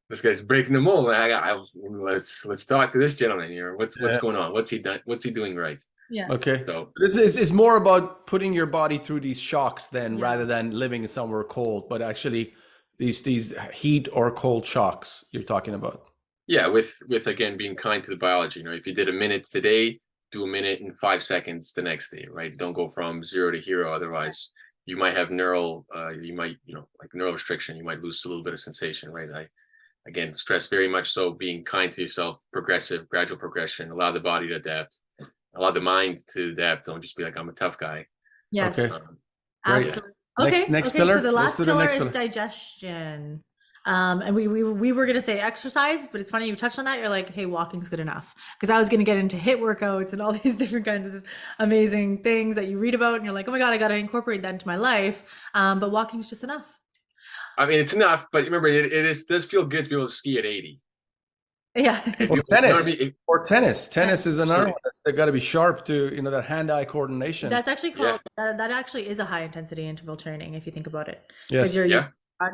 this guy's breaking the mold. Let's talk to this gentleman. What's going on? What's he done? What's he doing right?
Yeah.
Okay.
So
this is more about putting your body through these shocks rather than living somewhere cold, but actually these heat or cold shocks you're talking about.
Yeah, with again being kind to the biology. If you did a minute today, do a minute in 5 seconds the next day, right? Don't go from 0 to hero. Otherwise, you might have neural restriction. You might lose a little bit of sensation, right? I again stress very much so being kind to yourself, progressive, gradual progression. Allow the body to adapt. Allow the mind to adapt. Don't just be like, I'm a tough guy.
Yes.
Okay.
Absolutely.
Next pillar.
So the last
Let's do the
pillar
next
is
pillar.
digestion. And we were gonna say exercise, but it's funny you touched on that. You're like, hey, walking's good enough, because I was gonna get into HIIT workouts and all these different kinds of amazing things that you read about, and you're like, oh my god, I got to incorporate that into my life. But walking's just enough.
I mean, it's enough, but remember, it does feel good to be able to ski at 80.
Yeah.
Or tennis. Tennis is another one that's got to be sharp to that hand-eye coordination.
That's actually called that actually is a high intensity interval training if you think about it.
Yes.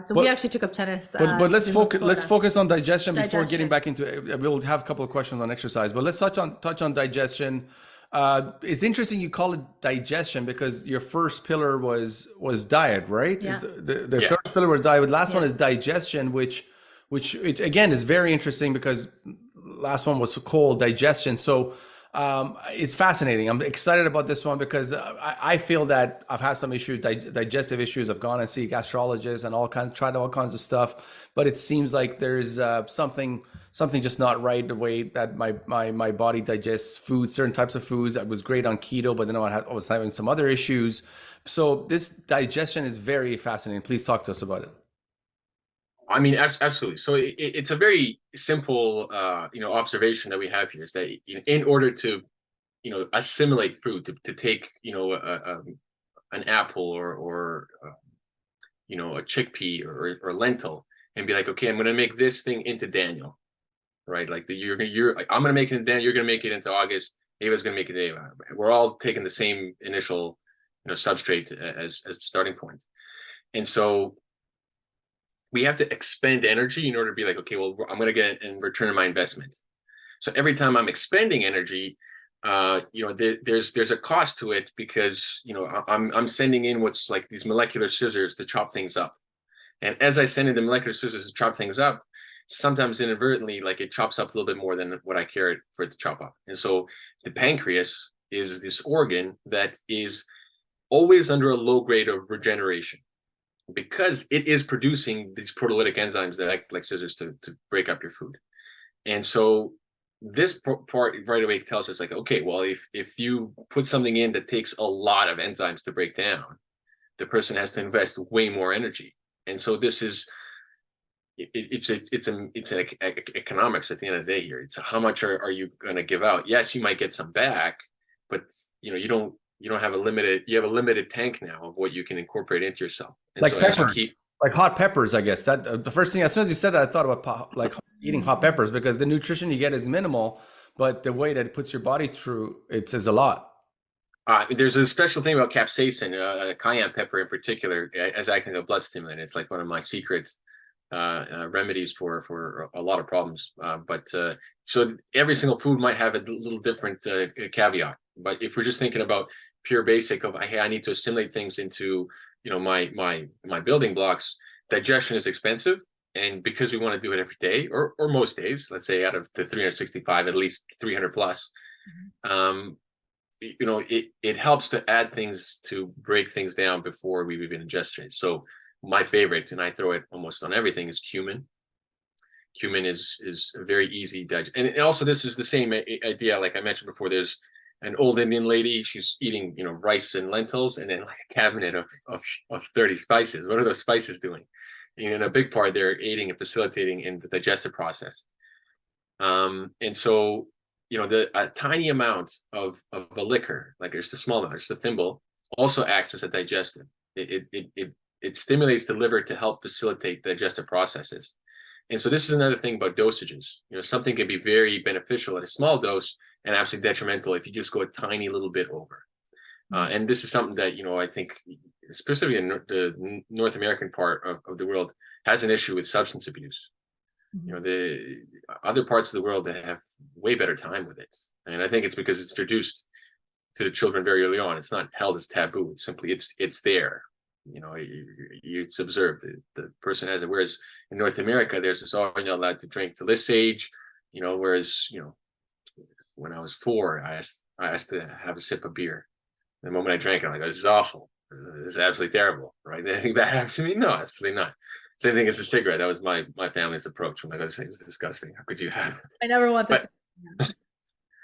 So we actually took up tennis.
But let's focus on digestion before getting back into it. We'll have a couple of questions on exercise, but let's touch on digestion. It's interesting you call it digestion because your first pillar was diet, right?
Yeah.
The first pillar was diet. The last one is digestion, which again is very interesting because last one was cold digestion. So it's fascinating. I'm excited about this one because I feel that I've had some issues, digestive issues. I've gone and see gastrologists and tried all kinds of stuff, but it seems like there's something just not right the way that my body digests food, certain types of foods. I was great on keto, but then I was having some other issues. So this digestion is very fascinating. Please talk to us about it.
I mean, absolutely. So it's a very simple, observation that we have here is that in order to, assimilate food, to take, an apple or a chickpea or lentil and be like, okay, I'm going to make this thing into Daniel, right? Like I'm going to make it into Daniel. You're going to make it into August. Ava's going to make it into Ava. We're all taking the same initial, substrate as the starting point. And so we have to expend energy in order to be like, okay, well, I'm going to get in return on my investment. So every time I'm expending energy, there's a cost to it because, I'm sending in what's like these molecular scissors to chop things up. And as I send in the molecular scissors to chop things up, sometimes inadvertently, like it chops up a little bit more than what I care for it to chop up. And so the pancreas is this organ that is always under a low grade of regeneration, because it is producing these proteolytic enzymes that act like scissors to break up your food. And so this part right away tells us like, okay, well, if you put something in that takes a lot of enzymes to break down, the person has to invest way more energy. And so this is economics at the end of the day here. It's how much are you going to give out? Yes, you might get some back, but you don't have you have a limited tank now of what you can incorporate into yourself. And
Like
so
peppers, like hot peppers, I guess. That the first thing, as soon as you said that, I thought about like eating hot peppers, because the nutrition you get is minimal, but the way that it puts your body through it is a lot.
There's a special thing about capsaicin, cayenne pepper in particular, as acting as a blood stimulant. It's like one of my secret remedies for a lot of problems. So every single food might have a little different caveat. But if we're just thinking about pure basic of, hey, I need to assimilate things into, my building blocks, digestion is expensive. And because we want to do it every day or most days, let's say out of the 365, at least 300 plus, it helps to add things to break things down before we've even ingested it. So my favorite, and I throw it almost on everything, is cumin. Cumin is a very easy digest. And also this is the same idea, like I mentioned before. There's an old Indian lady, she's eating, rice and lentils, and then like a cabinet of 30 spices. What are those spices doing? In a big part, they're aiding and facilitating in the digestive process. And so, a tiny amount of a liquor, like just a small amount, just a thimble, also acts as a digestive. It stimulates the liver to help facilitate digestive processes. And so this is another thing about dosages. Something can be very beneficial at a small dose and absolutely detrimental if you just go a tiny little bit over. And this is something that, I think, specifically in the North American part of the world, has an issue with substance abuse. The other parts of the world that have way better time with it. And I think it's because it's introduced to the children very early on. It's not held as taboo. Simply, it's there. It's observed. The person has it. Whereas in North America, there's this, oh, you're not allowed to drink till this age. Whereas, when I was 4, I asked to have a sip of beer. The moment I drank it, I'm like, this is awful. This is absolutely terrible, right? Anything bad happened to me? No, absolutely not. Same thing as a cigarette. That was my family's approach. I'm like, this thing is disgusting. How could you have it?
I never want this.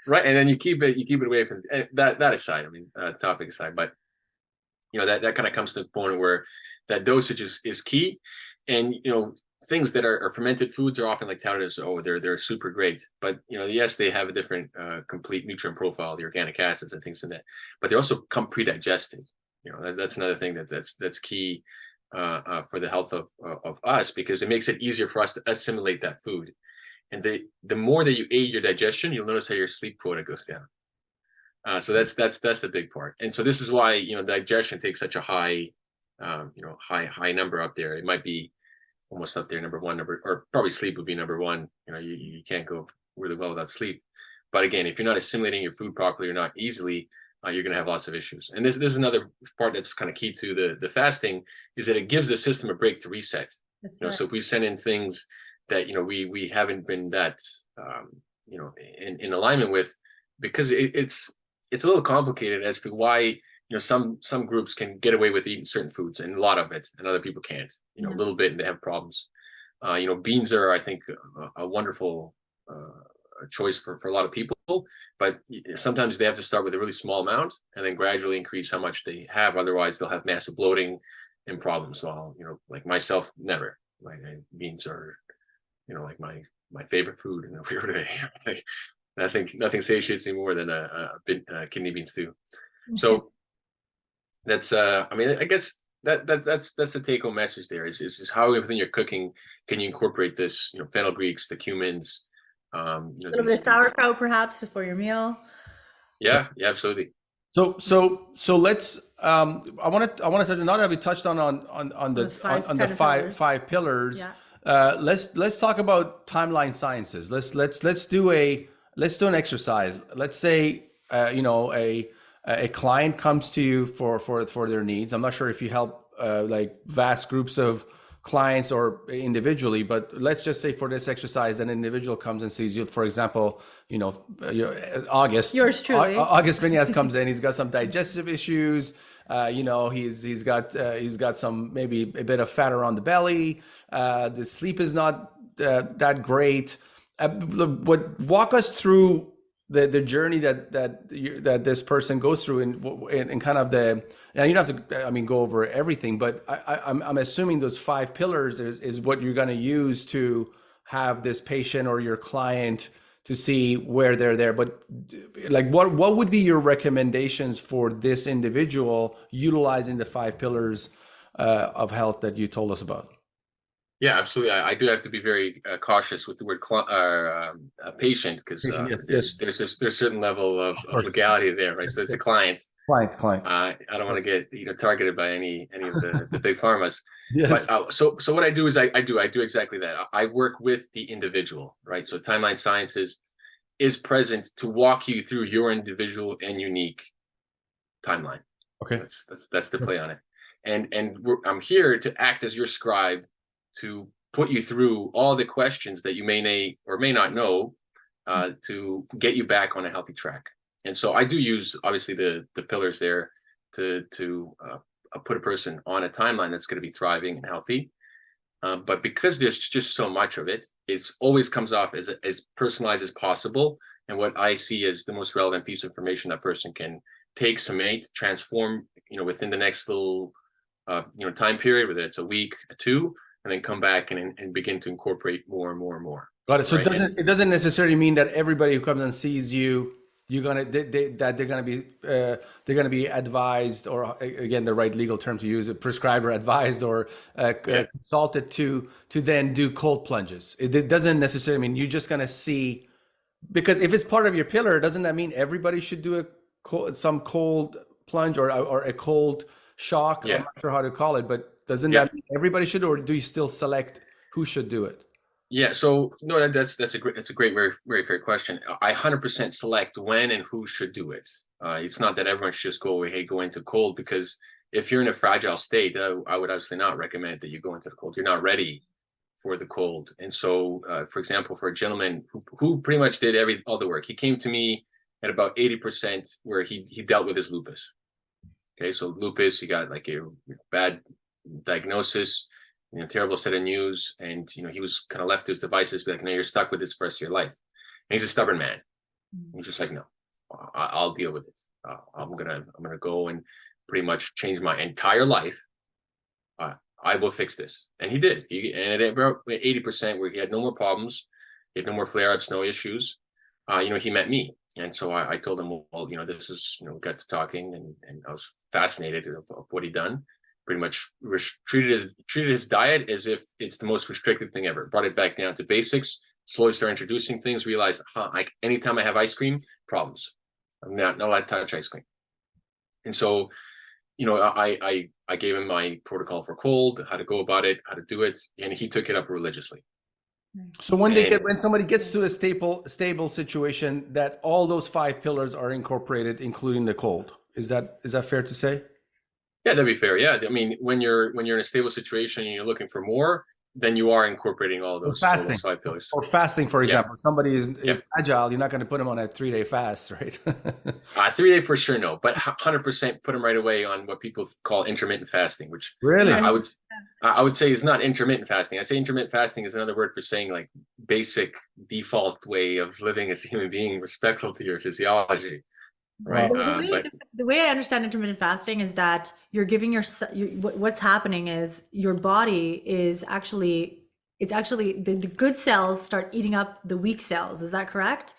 Right. And then you keep it away from that aside. I mean, topic aside, but that kind of comes to the point where that dosage is key. And, things that are fermented foods are often like touted as, oh, they're super great. But, yes, they have a different complete nutrient profile, the organic acids and things like that, but they also come pre-digested. That's another thing that's key for the health of us, because it makes it easier for us to assimilate that food. And the more that you aid your digestion, you'll notice how your sleep quota goes down. So that's the big part. And so this is why, digestion takes such a high number up there. It might be almost up there, number one, or probably sleep would be number one. You can't go really well without sleep. But again, if you're not assimilating your food properly or not easily, you're going to have lots of issues. And this is another part that's kind of key to the fasting, is that it gives the system a break to reset. That's right. So if we send in things that we haven't been that in alignment with, because it's a little complicated as to why some groups can get away with eating certain foods and a lot of it, and other people can't. A little bit, and they have problems. Beans are, I think, a wonderful choice for a lot of people, but sometimes they have to start with a really small amount and then gradually increase how much they have. Otherwise, they'll have massive bloating and problems. So, like myself, never. Beans are, like my favorite food in a weird way. Nothing satiates me more than a kidney bean stew. So that's I guess that's the take home message there is how within your cooking can you incorporate this, fenugreeks, the cumins,
a little bit of sauerkraut perhaps before your meal.
Yeah, absolutely.
So let's I want to touch, now that we touched on the five pillars. Yeah. Let's talk about timeline sciences. Let's do an exercise. Let's say a client comes to you for their needs. I'm not sure if you help like vast groups of clients or individually, but let's just say for this exercise, an individual comes and sees you. For example, August. Yours truly. August Vinyas comes in. He's got some digestive issues. He's got some, maybe a bit of fat around the belly. The sleep is not that great. Walk us through the journey that this person goes through, and kind of and you don't have to, I mean, go over everything, but I'm assuming those 5 pillars is what you're going to use to have this patient or your client to see where they're there. But like, what would be your recommendations for this individual utilizing the 5 pillars of health that you told us about?
Yeah, absolutely. I do have to be very cautious with the word patient, because
Yes,
there's a certain level of
course.
legality there, right? So it's a client.
Client.
I don't want to get targeted by any of the big pharmas.
Yes.
But so what I do is I do exactly that. I work with the individual, right? So Timeline Sciences is present to walk you through your individual and unique timeline.
Okay.
That's the play on it. And I'm here to act as your scribe, to put you through all the questions that you may or may not know, to get you back on a healthy track. And so I do use, obviously, the pillars there to put a person on a timeline that's going to be thriving and healthy. But because there's just so much of it, it always comes off as personalized as possible. And what I see as the most relevant piece of information that person can take, summate, transform, within the next little, time period, whether it's a week, 2, and then come back and begin to incorporate more and more and more.
Got it. So
right?
it doesn't necessarily mean that everybody who comes and sees you, that they're gonna be advised, or again, the right legal term to use, prescribed or advised or consulted to then do cold plunges. It doesn't necessarily mean you're just gonna see, because if it's part of your pillar, doesn't that mean everybody should do some cold plunge or a cold shock?
Yeah.
I'm not sure how to call it, but doesn't that mean everybody should, or do you still select who should do it?
Yeah, so no, that's a great, very, very fair question. I 100% select when and who should do it. It's not that everyone should just go into cold, because if you're in a fragile state, I would obviously not recommend that you go into the cold. You're not ready for the cold. And so, for example, for a gentleman who pretty much did all the work, he came to me at about 80%, where he dealt with his lupus. Okay, so lupus, he got like a bad diagnosis, terrible set of news, and he was kind of left to his devices, be like, no, you're stuck with this for the rest of your life. And he's a stubborn man. He's just like, no, I'll deal with it. I'm gonna go and pretty much change my entire life. I will fix this, and he did. And at about 80%, where he had no more problems, he had no more flare-ups, no issues. He met me, and so I told him, well, this is, we got to talking, and I was fascinated of what he'd done. Pretty much treated his diet as if it's the most restricted thing ever. Brought it back down to basics. Slowly started introducing things. Realized, like, anytime I have ice cream, problems. I'm not allowed to touch ice cream. And so, I gave him my protocol for cold, how to go about it, how to do it, and he took it up religiously.
So when somebody gets to a stable situation, that all those 5 pillars are incorporated, including the cold. Is that fair to say?
Yeah, that'd be fair. Yeah, I mean, when you're in a stable situation and you're looking for more, then you are incorporating all those 5 pillars.
Or fasting, for example. Somebody is fragile, you're not going to put them on a 3-day fast, right?
3-day for sure, no. But 100% put them right away on what people call intermittent fasting, which
really
I would say is not intermittent fasting. I say intermittent fasting is another word for saying, like, basic default way of living as a human being, respectful to your physiology. Right.
The way I understand intermittent fasting is that you're giving what's happening is your body is actually the good cells start eating up the weak cells. Is that correct?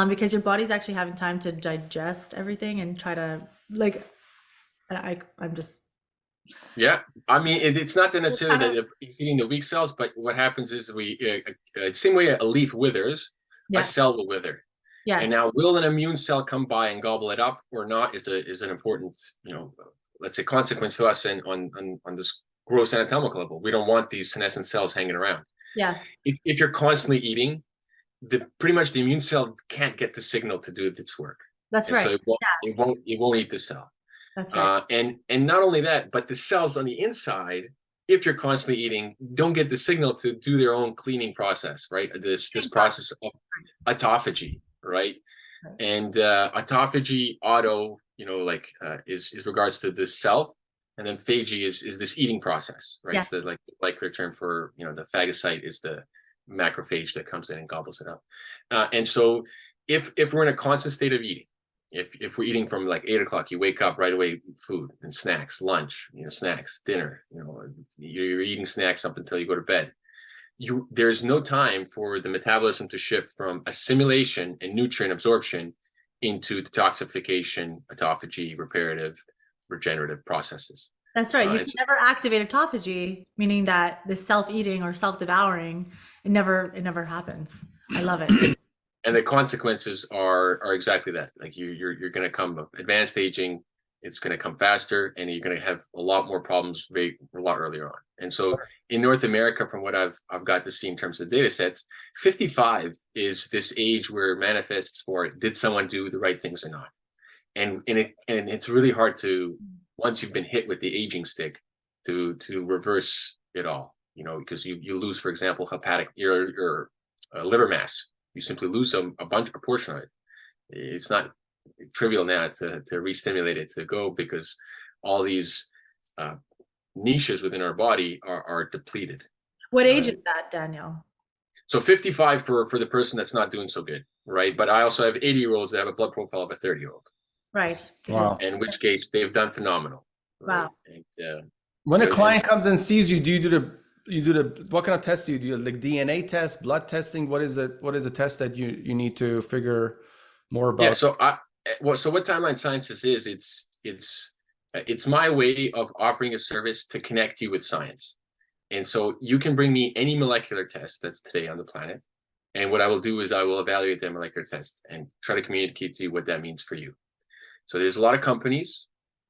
Because your body's actually having time to digest everything and try to, like, I'm just.
Yeah, I mean, it's not necessarily that you're eating the weak cells, but what happens is same way a leaf withers, a cell will wither. Yes. And now, will an immune cell come by and gobble it up or not is an important, let's say, consequence to us, and on this gross anatomical level. We don't want these senescent cells hanging around. Yeah. If you're constantly eating, pretty much the immune cell can't get the signal to do its work. That's right. So it won't eat the cell. That's right. And not only that, but the cells on the inside, if you're constantly eating, don't get the signal to do their own cleaning process, right? This process of autophagy. Right. And autophagy, is regards to the self, and then phagy is this eating process, right? It's the like their term for, the phagocyte is the macrophage that comes in and gobbles it up. And so if we're in a constant state of eating, if we're eating from like 8 o'clock, you wake up right away, food and snacks, lunch, snacks, dinner, you're eating snacks up until you go to bed. There's no time for the metabolism to shift from assimilation and nutrient absorption into detoxification, autophagy, reparative, regenerative processes.
That's right. You can never activate autophagy, meaning that this self-eating or self-devouring, it never happens. I love it.
And the consequences are exactly that. Like you're going to come advanced aging, it's going to come faster, and you're going to have a lot more problems a lot earlier on. And so in North America, from what I've got to see in terms of data sets, 55 is this age where it manifests for, did someone do the right things or not? And it's really hard to, once you've been hit with the aging stick, to reverse it all, because you lose, for example, your liver mass. You simply lose a portion of it. It's not trivial now to re-stimulate it to go, because all these niches within our body are depleted.
What age is that, Daniel?
So 55 for the person that's not doing so good, right? But I also have 80-year-olds that have a blood profile of a 30-year-old.
Right.
Wow.
In which case they've done phenomenal.
Right?
Wow. And,
when a client comes and sees you, do you do the what kind of test do you do? Like DNA test, blood testing? What is the test that you need to figure more about?
Yeah. So what Timeline Sciences is, it's my way of offering a service to connect you with science. And so you can bring me any molecular test that's today on the planet, and what I will do is I will evaluate that molecular test and try to communicate to you what that means for you. So there's a lot of companies,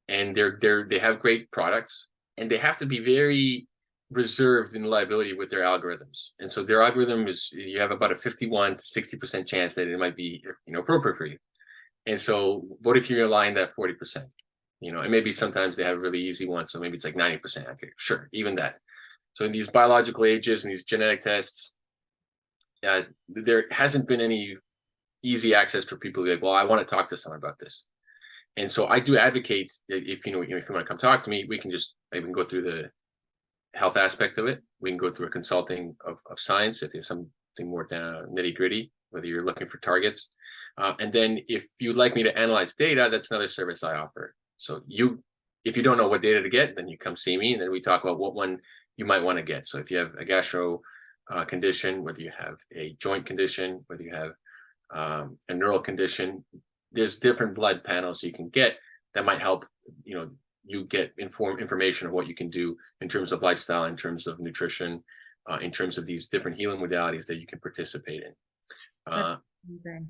and they have great products, and they have to be very reserved in liability with their algorithms. And so their algorithm is, you have about a 51 to 60% chance that it might be appropriate for you. And so what if you're lying that 40%? And maybe sometimes they have a really easy one, so maybe it's like 90%. Okay, sure, even that. So in these biological ages and these genetic tests, there hasn't been any easy access for people to be like, well, I want to talk to someone about this. And so I do advocate, if you want to come talk to me, we can go through the health aspect of it. We can go through a consulting of science if there's something more down nitty gritty, whether you're looking for targets. And then if you'd like me to analyze data, that's another service I offer. So if you don't know what data to get, then you come see me, and then we talk about what one you might want to get. So if you have a gastro condition, whether you have a joint condition, whether you have a neural condition, there's different blood panels you can get that might help, you get information of what you can do in terms of lifestyle, in terms of nutrition, in terms of these different healing modalities that you can participate in.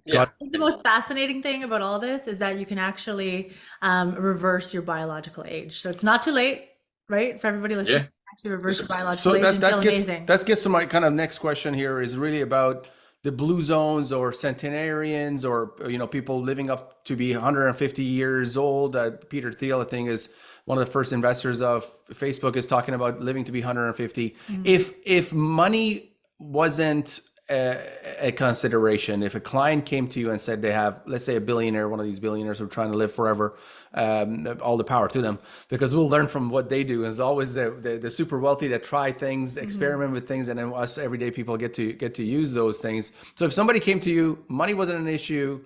Yeah. I think the most fascinating thing about all this is that you can actually reverse your biological age. So it's not too late, right? For everybody listening,
Yeah.
Actually reverse your biological age and feel amazing.
That gets to my kind of next question here, is really about the blue zones or centenarians, or people living up to be 150 years old. Peter Thiel, I think, is one of the first investors of Facebook, is talking about living to be 150. Mm-hmm. If money wasn't a consideration, if a client came to you and said they have, let's say, a billionaire, one of these billionaires who are trying to live forever, all the power to them, because we'll learn from what they do. And it's always the super wealthy that try things, experiment with things, and then us everyday people get to use those things. So if somebody came to you, money wasn't an issue,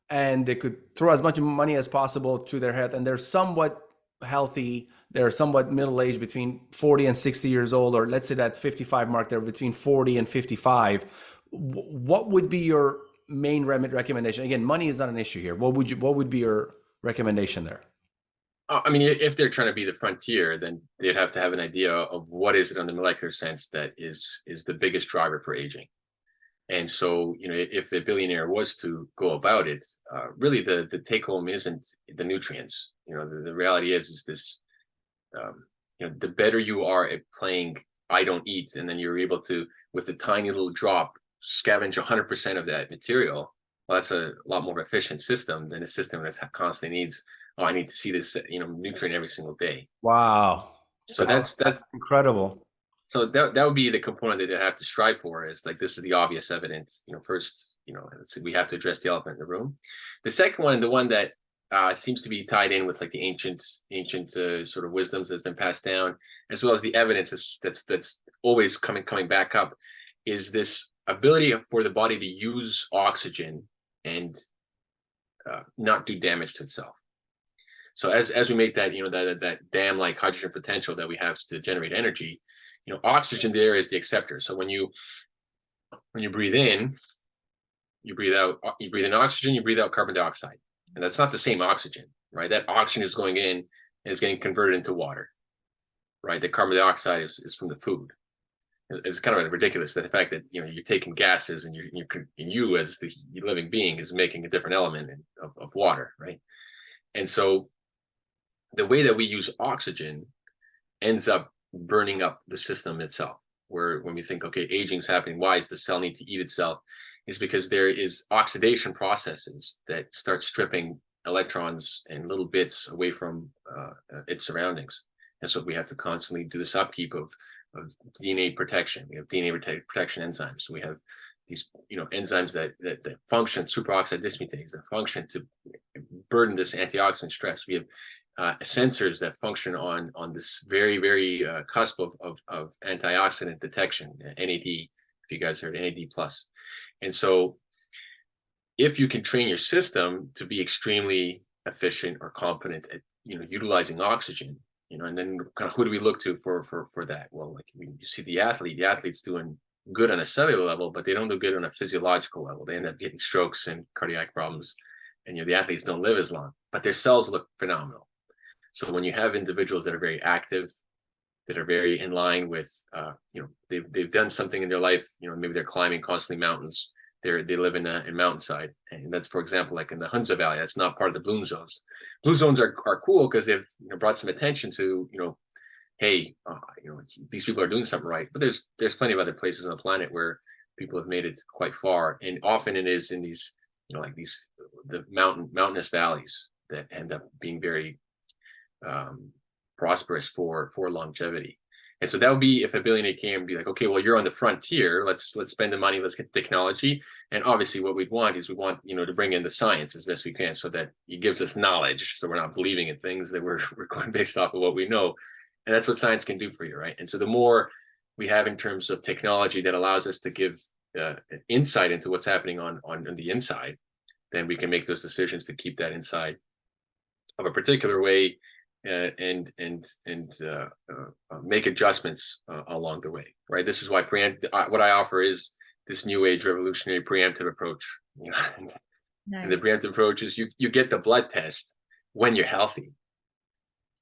and they could throw as much money as possible to their head, and they're somewhat healthy, they're somewhat middle-aged, between 40 and 60 years old, or let's say that 55 mark, they're between 40 and 55. What would be your main recommendation? Again, money is not an issue here. What would be your recommendation there?
I mean, if they're trying to be the frontier, then they'd have to have an idea of what is it on the molecular sense that is the biggest driver for aging. And so, if a billionaire was to go about it, really the take home isn't the nutrients. The reality is this, the better you are at playing I don't eat, and then you're able to, with a tiny little drop, scavenge 100% of that material. Well, that's a lot more efficient system than a system that constantly needs, I need to see this, nutrient every single day.
Wow.
So that's
incredible.
So that would be the component that they have to strive for, is like, this is the obvious evidence. First, we have to address the elephant in the room. The second one, the one that seems to be tied in with like the ancient sort of wisdoms that's been passed down, as well as the evidence that's always coming back up, is this ability for the body to use oxygen and not do damage to itself. So as we make that, that dam-like hydrogen potential that we have to generate energy, oxygen there is the acceptor. So when you breathe in, you breathe out, you breathe in oxygen, you breathe out carbon dioxide. And that's not the same oxygen, right? That oxygen is going in and is getting converted into water, right? The carbon dioxide is from the food. It's kind of ridiculous that the fact that you're taking gases and you as the living being is making a different element of water, right? And so the way that we use oxygen ends up burning up the system itself. Where when we think, okay, aging is happening, why does the cell need to eat itself? Is because there is oxidation processes that start stripping electrons and little bits away from its surroundings. And so we have to constantly do this upkeep of DNA protection. We have DNA protection enzymes. So we have these enzymes that function, superoxide dismutase, that function to burden this antioxidant stress. We have sensors that function on this very, very cusp of antioxidant detection, NAD, if you guys heard NAD plus. And so if you can train your system to be extremely efficient or competent at utilizing oxygen, and then kind of who do we look to for that? Well, like you see the athlete's doing good on a cellular level, but they don't do good on a physiological level. They end up getting strokes and cardiac problems, and the athletes don't live as long, but their cells look phenomenal. So when you have individuals that are very active, that are very in line with, they've done something in their life, maybe they're climbing constantly mountains, they live in mountainside, and that's, for example, like in the Hunza Valley. That's not part of the bloom zones. Blue zones are cool because they've brought some attention to, hey, these people are doing something right. But there's plenty of other places on the planet where people have made it quite far, and often it is in these, like the mountainous valleys that end up being very prosperous for longevity. And so that would be if a billionaire came and be like, okay, well, you're on the frontier. Let's spend the money. Let's get the technology. And obviously what we'd want is to bring in the science as best we can so that it gives us knowledge. So we're not believing in things that we're going based off of what we know. And that's what science can do for you, right? And so the more we have in terms of technology that allows us to give insight into what's happening on the inside, then we can make those decisions to keep that inside of a particular way and make adjustments along the way, right? This is why what I offer is this new age revolutionary preemptive approach.
Nice.
And the preemptive approach is you get the blood test when you're healthy,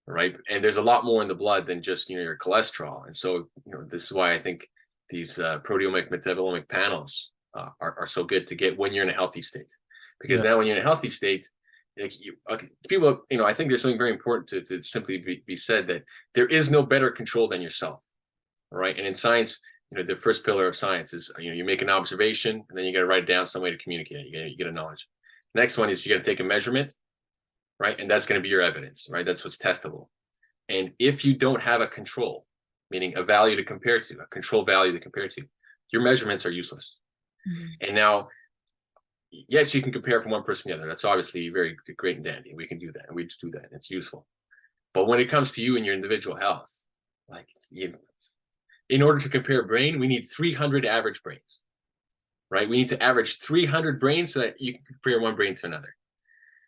right? And there's a lot more in the blood than just your cholesterol. And so this is why I think these proteomic metabolomic panels are so good to get when you're in a healthy state, because now when you're in a healthy state, people, I think there's something very important to simply be said, that there is no better control than yourself, right? And in science, the first pillar of science is, you make an observation and then you got to write it down some way to communicate it. You get a knowledge. Next one is you got to take a measurement, right? And that's going to be your evidence, right? That's what's testable. And if you don't have a control, meaning a value to compare to, a control value to compare to, your measurements are useless. Mm-hmm. And now, yes, you can compare from one person to the other. That's obviously very great and dandy. We can do that, and we just do that, and it's useful. But when it comes to you and your individual health, in order to compare brain, we need 300 average brains, right? We need to average 300 brains so that you can compare one brain to another.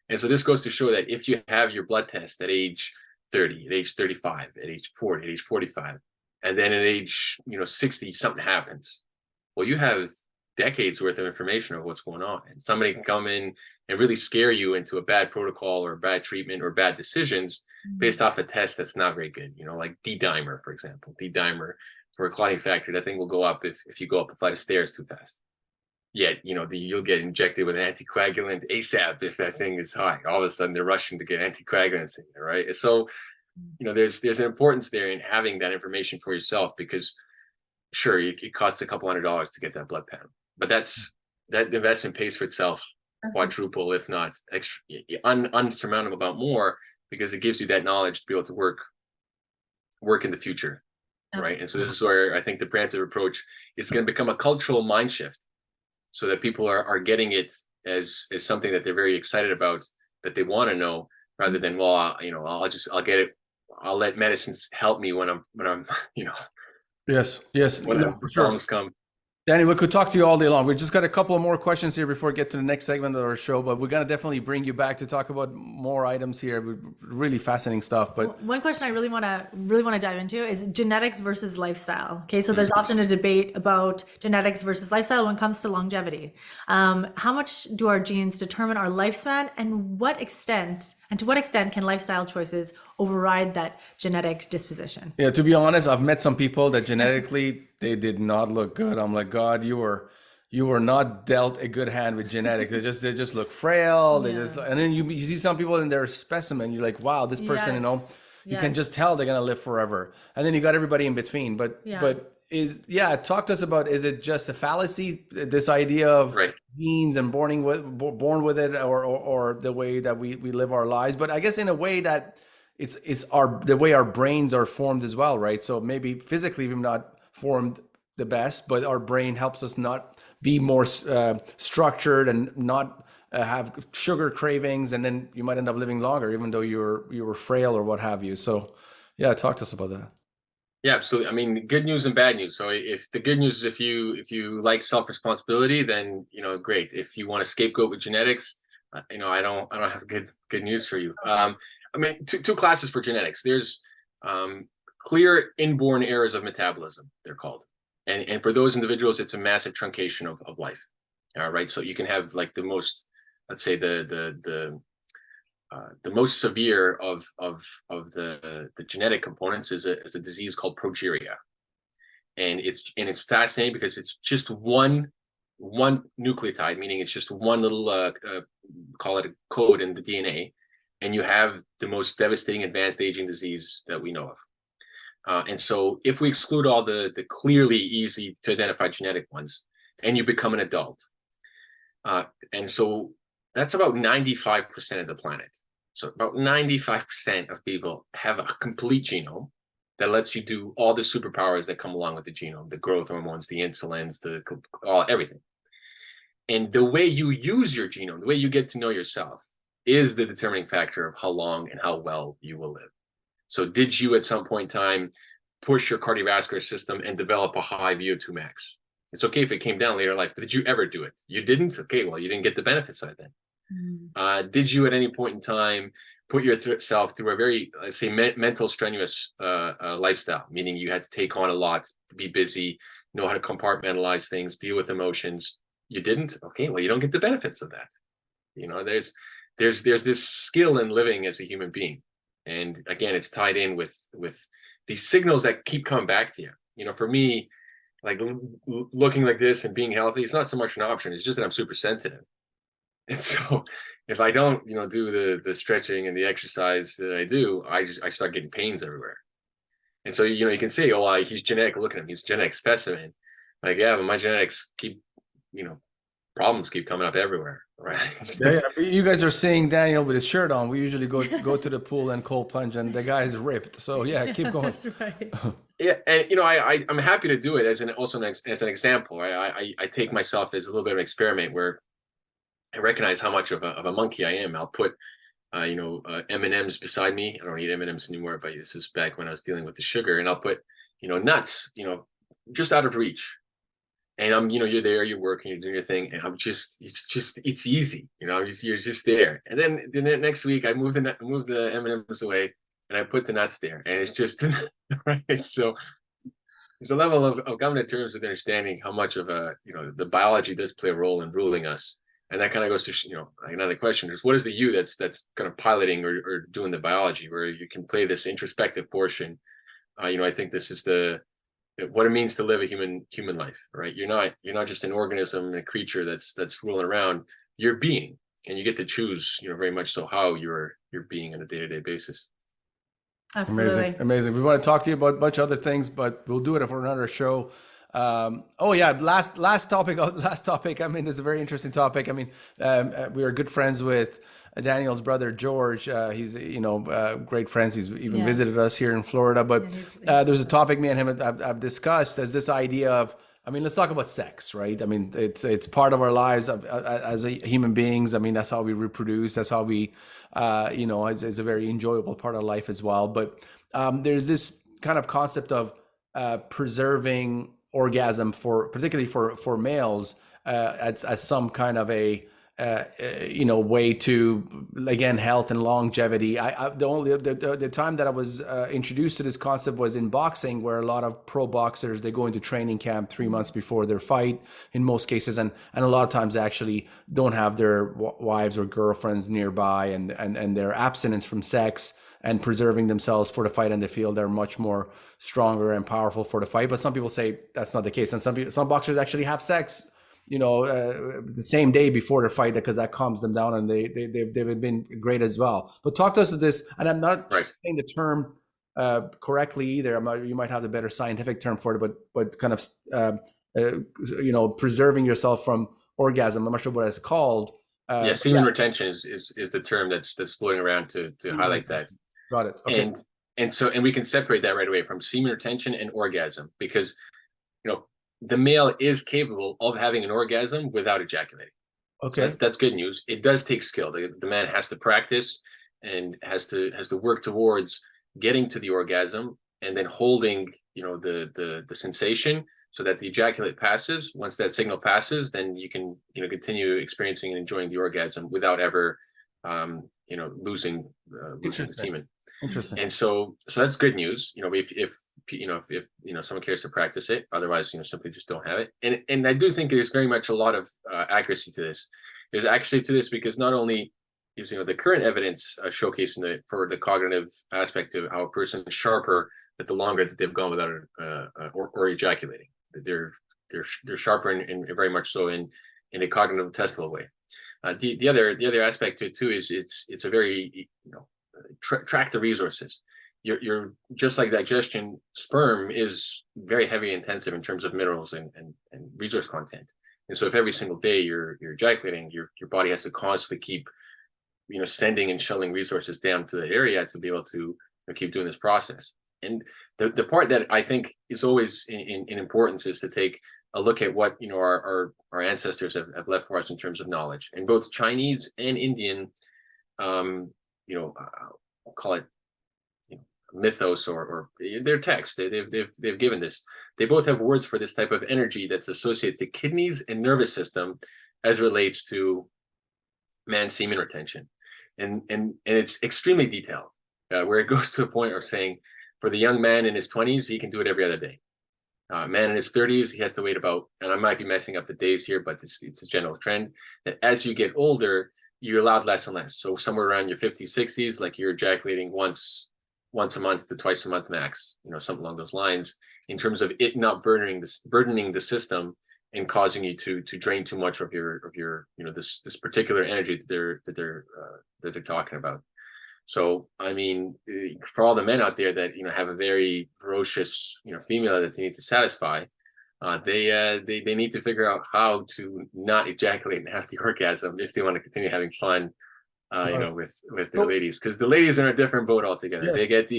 And so this goes to show that if you have your blood test at age 30, at age 35, at age 40, at age 45, and then at age 60, something happens. Well, you have decades worth of information of what's going on, and somebody can come in and really scare you into a bad protocol or bad treatment or bad decisions based off a test that's not very good. Like D-dimer, for example. D-dimer for a clotting factor, that thing will go up if you go up a flight of stairs too fast. Yet, you'll get injected with an anticoagulant ASAP if that thing is high. All of a sudden, they're rushing to get anticoagulants in there, right? So, there's an importance there in having that information for yourself, because sure, it costs a couple $100 to get that blood panel, but that investment pays for itself quadruple, if not unsurmountable amount more, because it gives you that knowledge to be able to work in the future, right? And so this is where I think the preemptive approach is going to become a cultural mind shift, so that people are getting it as something that they're very excited about, that they want to know, rather than, well, I'll get it. I'll let medicines help me when I'm
Yes.
When the problems come.
Danny, we could talk to you all day long. We just got a couple of more questions here before we get to the next segment of our show, but we're going to definitely bring you back to talk about more items here. Really fascinating stuff. But
One question I really want to dive into is genetics versus lifestyle. Okay, so there's
Mhm.
often a debate about genetics versus lifestyle when it comes to longevity. How much do our genes determine our lifespan, and to what extent can lifestyle choices override that genetic disposition?
yeah, to be honest, I've met some people that genetically they did not look good. I'm like, God, you were not dealt a good hand with genetics. They just look frail. They just,
Yeah.
and then you see some people in their specimen. You're like, wow, this person,
Yes.
you can
Yes.
just tell they're gonna live forever. And then you got everybody in between. But
Yeah.
but is yeah, talk to us about, is it just a fallacy, this idea of
Right.
genes and born with it, or the way that we live our lives? But I guess in a way that it's the way our brains are formed as well, right? So maybe physically we're not formed the best, but our brain helps us not be more structured and not have sugar cravings, and then you might end up living longer, even though you were frail or what have you. So, yeah, talk to us about that.
Yeah, absolutely. I mean, good news and bad news. So if the good news is if you like self-responsibility, then great. If you want to scapegoat with genetics, I don't have good news for you. I mean, two classes for genetics. There's clear inborn errors of metabolism, they're called. And for those individuals, it's a massive truncation of life. All right. So you can have like the most, let's say the most severe of the genetic components is a disease called progeria, and it's fascinating because it's just one nucleotide, meaning it's just one little call it a code in the DNA, and you have the most devastating advanced aging disease that we know of. And so if we exclude all the clearly easy to identify genetic ones, and you become an adult, and so that's about 95% of the planet. So about 95% of people have a complete genome that lets you do all the superpowers that come along with the genome, the growth hormones, the insulins, everything. And the way you use your genome, the way you get to know yourself, is the determining factor of how long and how well you will live. So did you at some point in time push your cardiovascular system and develop a high VO2 max? It's okay if it came down later in life, but did you ever do it? You didn't? Okay, well, you didn't get the benefits of it then. Did you at any point in time put yourself through a very, let's say, mental strenuous lifestyle, meaning you had to take on a lot, be busy, know how to compartmentalize things, deal with emotions? You didn't? Okay, well, you don't get the benefits of that. There's this skill in living as a human being, and again, it's tied in with these signals that keep coming back to you. For me, like looking like this and being healthy, it's not so much an option. It's just that I'm super sensitive. And so if I don't, do the stretching and the exercise that I do, I start getting pains everywhere. And so, you can say, oh, he's genetic. Look at him. He's genetic specimen. Like, yeah, but my genetics problems keep coming up everywhere. Right.
Yeah, yeah. You guys are seeing Daniel with his shirt on. We usually go to the pool and cold plunge, and the guy is ripped. So yeah, keep going.
That's right.
Yeah. And, I'm happy to do it as an example. Right? I take myself as a little bit of an experiment where I recognize how much of a monkey I am. I'll put, M&Ms beside me. I don't eat M&Ms anymore, but this is back when I was dealing with the sugar. And I'll put, nuts, just out of reach. And you're there, you're working, you're doing your thing, and it's easy. You're just there. And then the next week, I move the M&Ms away, and I put the nuts there, and it's just right. So there's a level of coming to terms with understanding how much of the biology does play a role in ruling us. And that kind of goes to, another question is, what is the you that's kind of piloting or doing the biology, where you can play this introspective portion. I think this is what it means to live a human life, right? You're not just an organism, a creature that's rolling around. You're being, and you get to choose, very much so how you're being on a day-to-day basis.
Absolutely.
Amazing. We want to talk to you about a bunch of other things, but we'll do it for another show. Oh yeah, last topic. I mean, it's a very interesting topic. I mean, we are good friends with Daniel's brother George. He's great friends. He's even visited us here in Florida. But there's a topic me and him have discussed, as this idea of, I mean, let's talk about sex, right? I mean, it's part of our lives as human beings. I mean, that's how we reproduce. That's how we, it's a very enjoyable part of life as well. But there's this kind of concept of preserving orgasm particularly for males as some kind of a way to, again, health and longevity. The time that I was introduced to this concept was in boxing, where a lot of pro boxers, they go into training camp 3 months before their fight in most cases, and a lot of times they actually don't have their wives or girlfriends nearby, and their abstinence from sex and preserving themselves for the fight, and they feel they're much more stronger and powerful for the fight. But some people say that's not the case, and some boxers actually have sex the same day before the fight, because that calms them down, and they've been great as well. But talk to us of this, and I'm not saying the term correctly either. You might have the better scientific term for it, but kind of preserving yourself from orgasm. I'm not sure what it's called.
Semen retention is the term that's floating around to highlight that.
Got it. Okay.
And we can separate that right away from semen retention and orgasm, because the male is capable of having an orgasm without ejaculating.
Okay.
So that's good news. It does take skill. The man has to practice and has to work towards getting to the orgasm, and then holding, the sensation so that the ejaculate passes. Once that signal passes, then you can, continue experiencing and enjoying the orgasm without ever, losing the semen.
Interesting.
And so that's good news. If someone cares to practice it, otherwise, simply just don't have it. And I do think there's very much a lot of accuracy to this. There's actually to this, because not only is the current evidence showcasing it for the cognitive aspect of how a person is sharper that the longer that they've gone without or ejaculating, they're sharper and very much so in a cognitive testable way. The other aspect to it too is it's a very track the resources. You're just like digestion. Sperm is very heavy intensive in terms of minerals and resource content. And so if every single day you're ejaculating, your body has to constantly keep sending and shelling resources down to the area to be able to keep doing this process. And the part that I think is always in importance is to take a look at what our ancestors have left for us in terms of knowledge. And both Chinese and Indian, I'll call it mythos or their text, they've given this. They both have words for this type of energy that's associated to kidneys and nervous system as relates to man's semen retention, and it's extremely detailed, where it goes to a point of saying, for the young man in his 20s, he can do it every other day. Man in his 30s, he has to wait about, and I might be messing up the days here, but it's a general trend that as you get older, you're allowed less and less. So somewhere around your 50s, 60s, like you're ejaculating once a month to twice a month max, something along those lines, in terms of it not burdening the system and causing you to drain too much of your this particular energy that they're talking about. So I mean, for all the men out there that have a very ferocious female that they need to satisfy, they need to figure out how to not ejaculate and have the orgasm if they want to continue having fun. With the ladies, because the ladies are in a different boat altogether. Yes. They get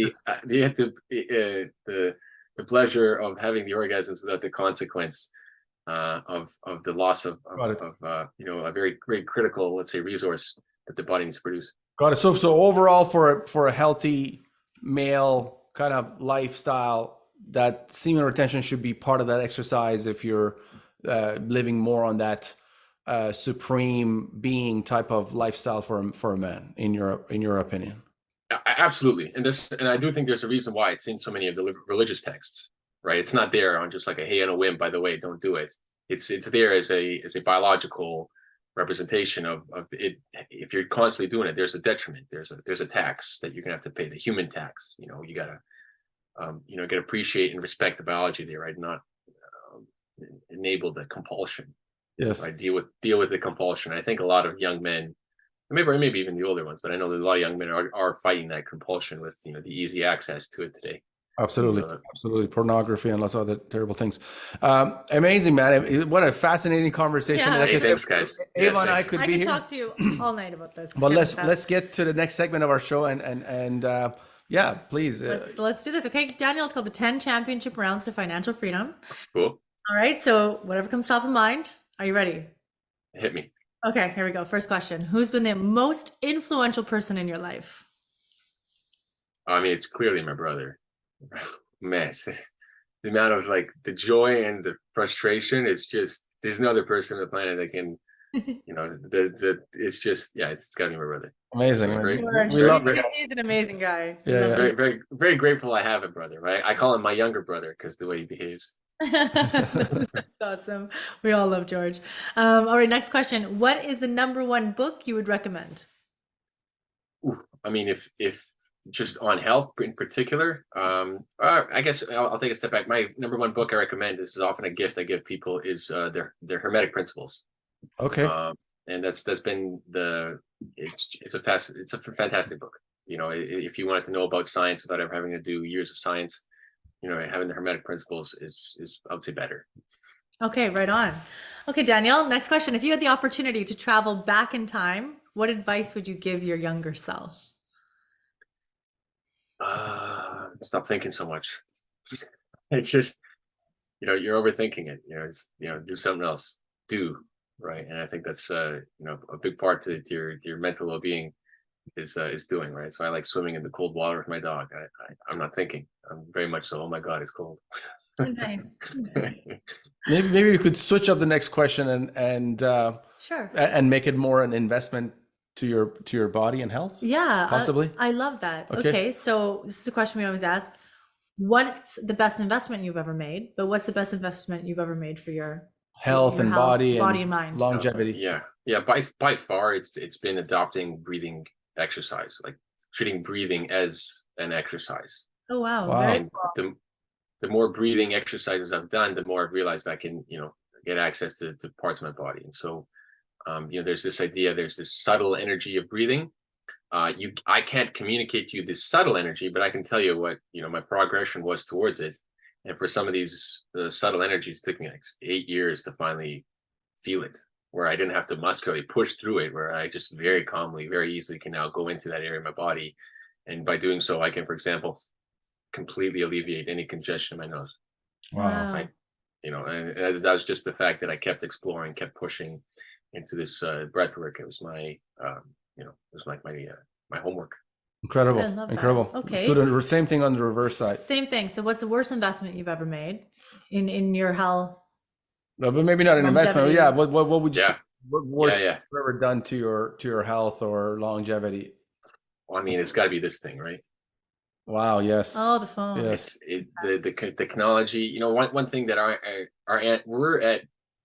the pleasure of having the orgasms without the consequence of the loss of a very, very critical, let's say, resource that the body needs to produce.
Got it. So overall, for a healthy male kind of lifestyle, that semen retention should be part of that exercise if you're living more on that supreme being type of lifestyle for a man, in your opinion.
Absolutely. And I do think there's a reason why it's in so many of the religious texts, right? It's not there on just like a hey, on a whim, by the way, don't do it. It's there as a biological representation of it. If you're constantly doing it, there's a detriment, there's a tax that you're gonna have to pay, the human tax. You gotta appreciate and respect the biology there, right? Not enable the compulsion.
Yes.
Right? Deal with the compulsion. I think a lot of young men, maybe even the older ones, but I know that a lot of young men are fighting that compulsion with the easy access to it today.
Absolutely. Absolutely. Pornography and lots of other terrible things. Amazing, man. What a fascinating conversation.
Yeah.
Hey, thanks, guys.
Ava and I could be here.
talk to you all night about this.
But let's get to the next segment of our show and yeah, please.
Let's do this. Okay, Daniel, it's called the 10 Championship Rounds to Financial Freedom.
Cool.
All right, so whatever comes top of mind, are you ready?
Hit me.
Okay, here we go. First question. Who's been the most influential person in your life?
I mean, it's clearly my brother. Man, the amount of like the joy and the frustration. It's just there's no other person on the planet that can, it's just it's got to be my brother.
Amazing.
So
Man.
George,
We love it.
he's an amazing guy.
Yeah, yeah.
very, very, very grateful I have a brother. Right, I call him my younger brother because the way he behaves.
That's awesome. We all love George. All right, next question. What is the #1 book you would recommend?
Ooh, I mean, if just on health in particular, I guess I'll take a step back. My #1 book I recommend, this is often a gift I give people, is their Hermetic Principles.
Okay.
And that's been it's a fantastic book. If you wanted to know about science without ever having to do years of science, having the Hermetic Principles is I would say better.
Okay, right on. Okay, Daniel, next question. If you had the opportunity to travel back in time, what advice would you give your younger self?
Stop thinking so much. It's just, you're overthinking it. Do something else. Right. And I think that's a big part to your mental well-being is doing, right. So I like swimming in the cold water with my dog. I'm not thinking. I'm very much so, oh my God, it's cold.
Nice.
Maybe we could switch up the next question and
Sure.
and make it more an investment to your body and health.
Yeah,
Possibly.
I love that.
Okay.
Okay, so this is a question we always ask. What's the best investment you've ever made? But what's the best investment you've ever made for your
Health and body
and mind?
longevity.
Yeah. By far, it's been adopting breathing exercise, like treating breathing as an exercise.
Oh wow.
Wow.
Very
And
cool.
the more breathing exercises I've done, the more I've realized I can, get access to parts of my body. And so, there's this idea, there's this subtle energy of breathing. I can't communicate to you this subtle energy, but I can tell you what, my progression was towards it. And for some of these subtle energies, it took me like 8 years to finally feel it, where I didn't have to muscularly push through it, where I just very calmly, very easily can now go into that area of my body. And by doing so, I can, for example, completely alleviate any congestion in my nose.
Wow.
Right. And that was just the fact that I kept exploring, kept pushing into this breath work. It was my, it was like my homework.
Incredible.
I love that.
Incredible.
Okay.
So the same thing on the reverse side.
Same thing. So what's the worst investment you've ever made in your health?
No, but maybe not an investment.
Longevity.
Yeah. What would you
Yeah.
say? What worst
Yeah.
you've ever done to your health or longevity?
Well, I mean, it's got to be this thing, right?
Wow. Yes.
Oh, the phone.
Yes.
The technology. One thing that we're at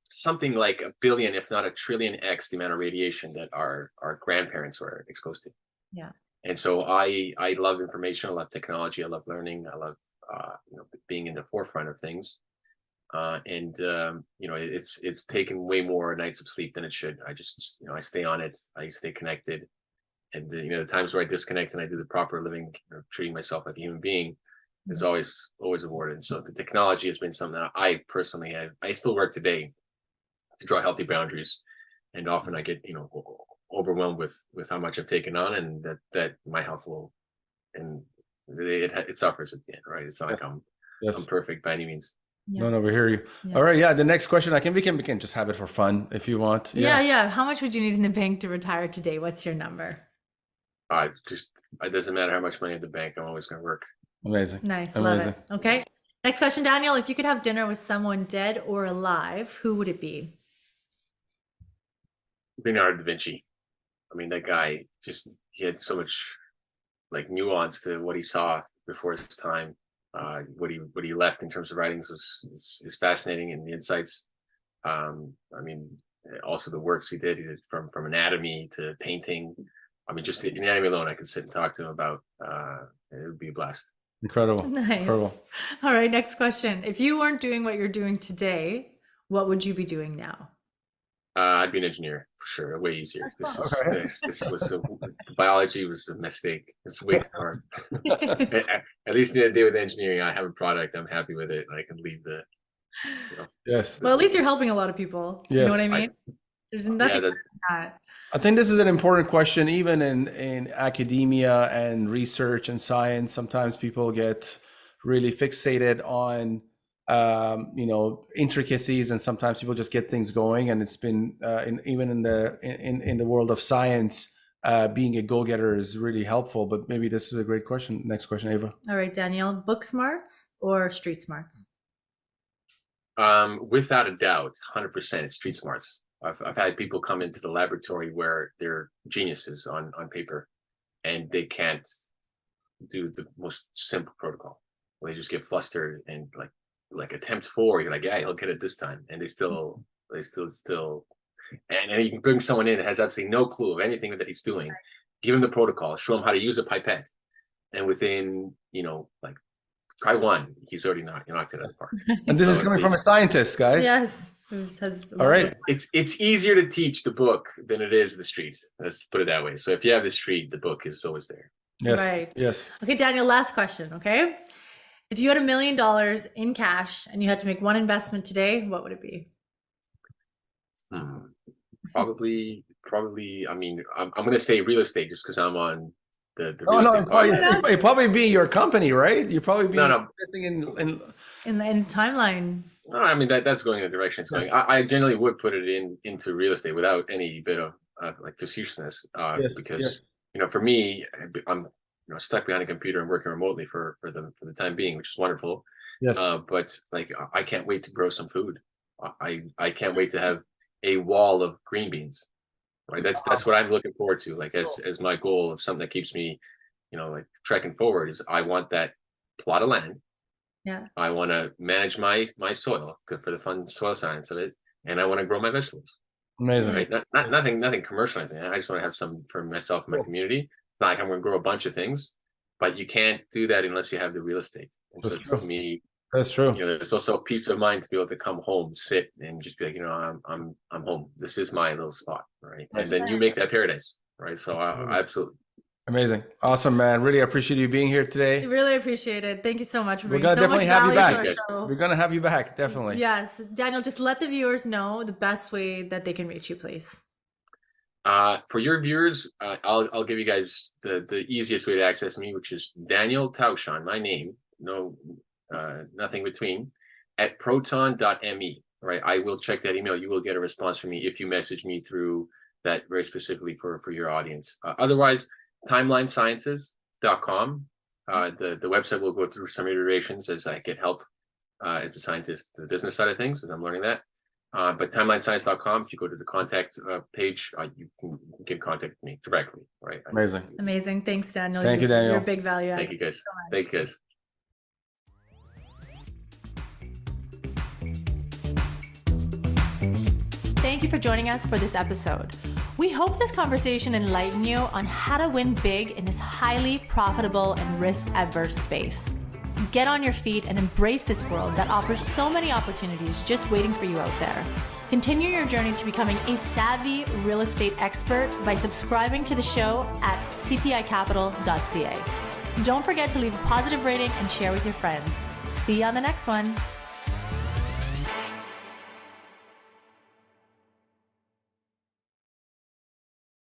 something like 1 billion, if not 1 trillion x the amount of radiation that our grandparents were exposed to.
Yeah.
And so I love information. I love technology. I love learning. I love being in the forefront of things. It's taken way more nights of sleep than it should. I just I stay on it. I stay connected. And the times where I disconnect and I do the proper living, treating myself like a human being, is always rewarded. So the technology has been something that I personally I still work today to draw healthy boundaries, and often I get overwhelmed with how much I've taken on, and that my health will, and it suffers at the end, right? It's not like I'm perfect by any means.
Yeah.
No, we hear you.
Yeah.
All right. Yeah. The next question, we can just have it for fun if you want.
Yeah. How much would you need in the bank to retire today? What's your number?
It doesn't matter how much money in the bank. I'm always going to work.
Amazing.
Nice.
Amazing.
Love it. Okay. Next question, Daniel. If you could have dinner with someone dead or alive, who would it be?
Leonardo da Vinci. I mean, that guy he had so much like nuance to what he saw before his time. What he left in terms of writings is fascinating, and the insights. I mean, also the works he did from anatomy to painting. I mean, just the anatomy alone, I could sit and talk to him about. It would be a blast.
Incredible.
Nice.
Incredible.
All right. Next question. If you weren't doing what you're doing today, what would you be doing now?
I'd be an engineer for sure. Way easier. This was the biology was a mistake. It's way too hard. At least in the day with engineering, I have a product. I'm happy with it, and I can leave the.
Yes.
Well, at least you're helping a lot of people.
Yes.
You know what I mean? There's nothing like that.
I think this is an important question, even in academia and research and science. Sometimes people get really fixated on intricacies, and sometimes people just get things going. And it's been even in the world of science, being a go-getter is really helpful. But maybe this is a great question. Next question, Ava.
All right, Danielle, book smarts or street smarts?
Without a doubt, 100%, it's street smarts. I've had people come into the laboratory where they're geniuses on paper, and they can't do the most simple protocol. They just get flustered and like attempt 4. You're like, yeah, he'll get it this time, and they still. And you can bring someone in that has absolutely no clue of anything that he's doing. Give him the protocol, show him how to use a pipette, and within try one, he's already knocked it out of the park.
And this is coming from a scientist, guys.
Yes.
All right.
It's easier to teach the book than it is the street. Let's put it that way. So if you have the street, the book is always there.
Yes.
Right.
Yes.
Okay, Daniel, last question. Okay. If you had $1 million in cash and you had to make one investment today, what would it be?
Probably. I mean, I'm going to say real estate just because I'm on the
Oh
real
no,
estate
it'd probably be your company, right? You'd probably be investing
In timeline.
No, I mean that's going in the direction it's going. I generally would put it into real estate without any bit of facetiousness, because for me, I'm stuck behind a computer and working remotely for the time being, which is wonderful.
Yes.
But I can't wait to grow some food. I can't wait to have a wall of green beans. Right. That's what I'm looking forward to. As my goal of something that keeps me, trekking forward is I want that plot of land.
Yeah.
I want to manage my soil, good for the fun soil science of it, and I want to grow my vegetables.
Amazing.
Right. Nothing commercial. I just want to have some for myself and my community. It's not like I'm going to grow a bunch of things, but you can't do that unless you have the real estate. And so to me,
that's true.
There's also peace of mind to be able to come home, sit, and just be like, I'm home. This is my little spot, right? And then you make that paradise, right? So I absolutely.
Amazing, awesome, man. Really appreciate you being here today.
Really appreciate it. Thank you so much for
We're
bringing
gonna
so much
definitely have you
value
back.
to our show.
We're gonna have you back, definitely.
Yes, Daniel. Just let the viewers know the best way that they can reach you, please.
For your viewers, I'll give you guys the easiest way to access me, which is Daniel Tausan, my name, nothing between, at proton.me. Right, I will check that email. You will get a response from me if you message me through that very specifically for your audience. Otherwise, timelinesciences.com. The website will go through some iterations as I get help as a scientist, the business side of things, as I'm learning that. But timelinescience.com, if you go to the contact page, you can get in contact with me directly. Right.
Amazing. Thanks, Daniel.
Thank you, Daniel.
You're a big value add.
Thank you, guys. Thank you, guys.
Thank you for joining us for this episode. We hope this conversation enlightened you on how to win big in this highly profitable and risk-averse space. Get on your feet and embrace this world that offers so many opportunities just waiting for you out there. Continue your journey to becoming a savvy real estate expert by subscribing to the show at cpicapital.ca. Don't forget to leave a positive rating and share with your friends. See you on the next one.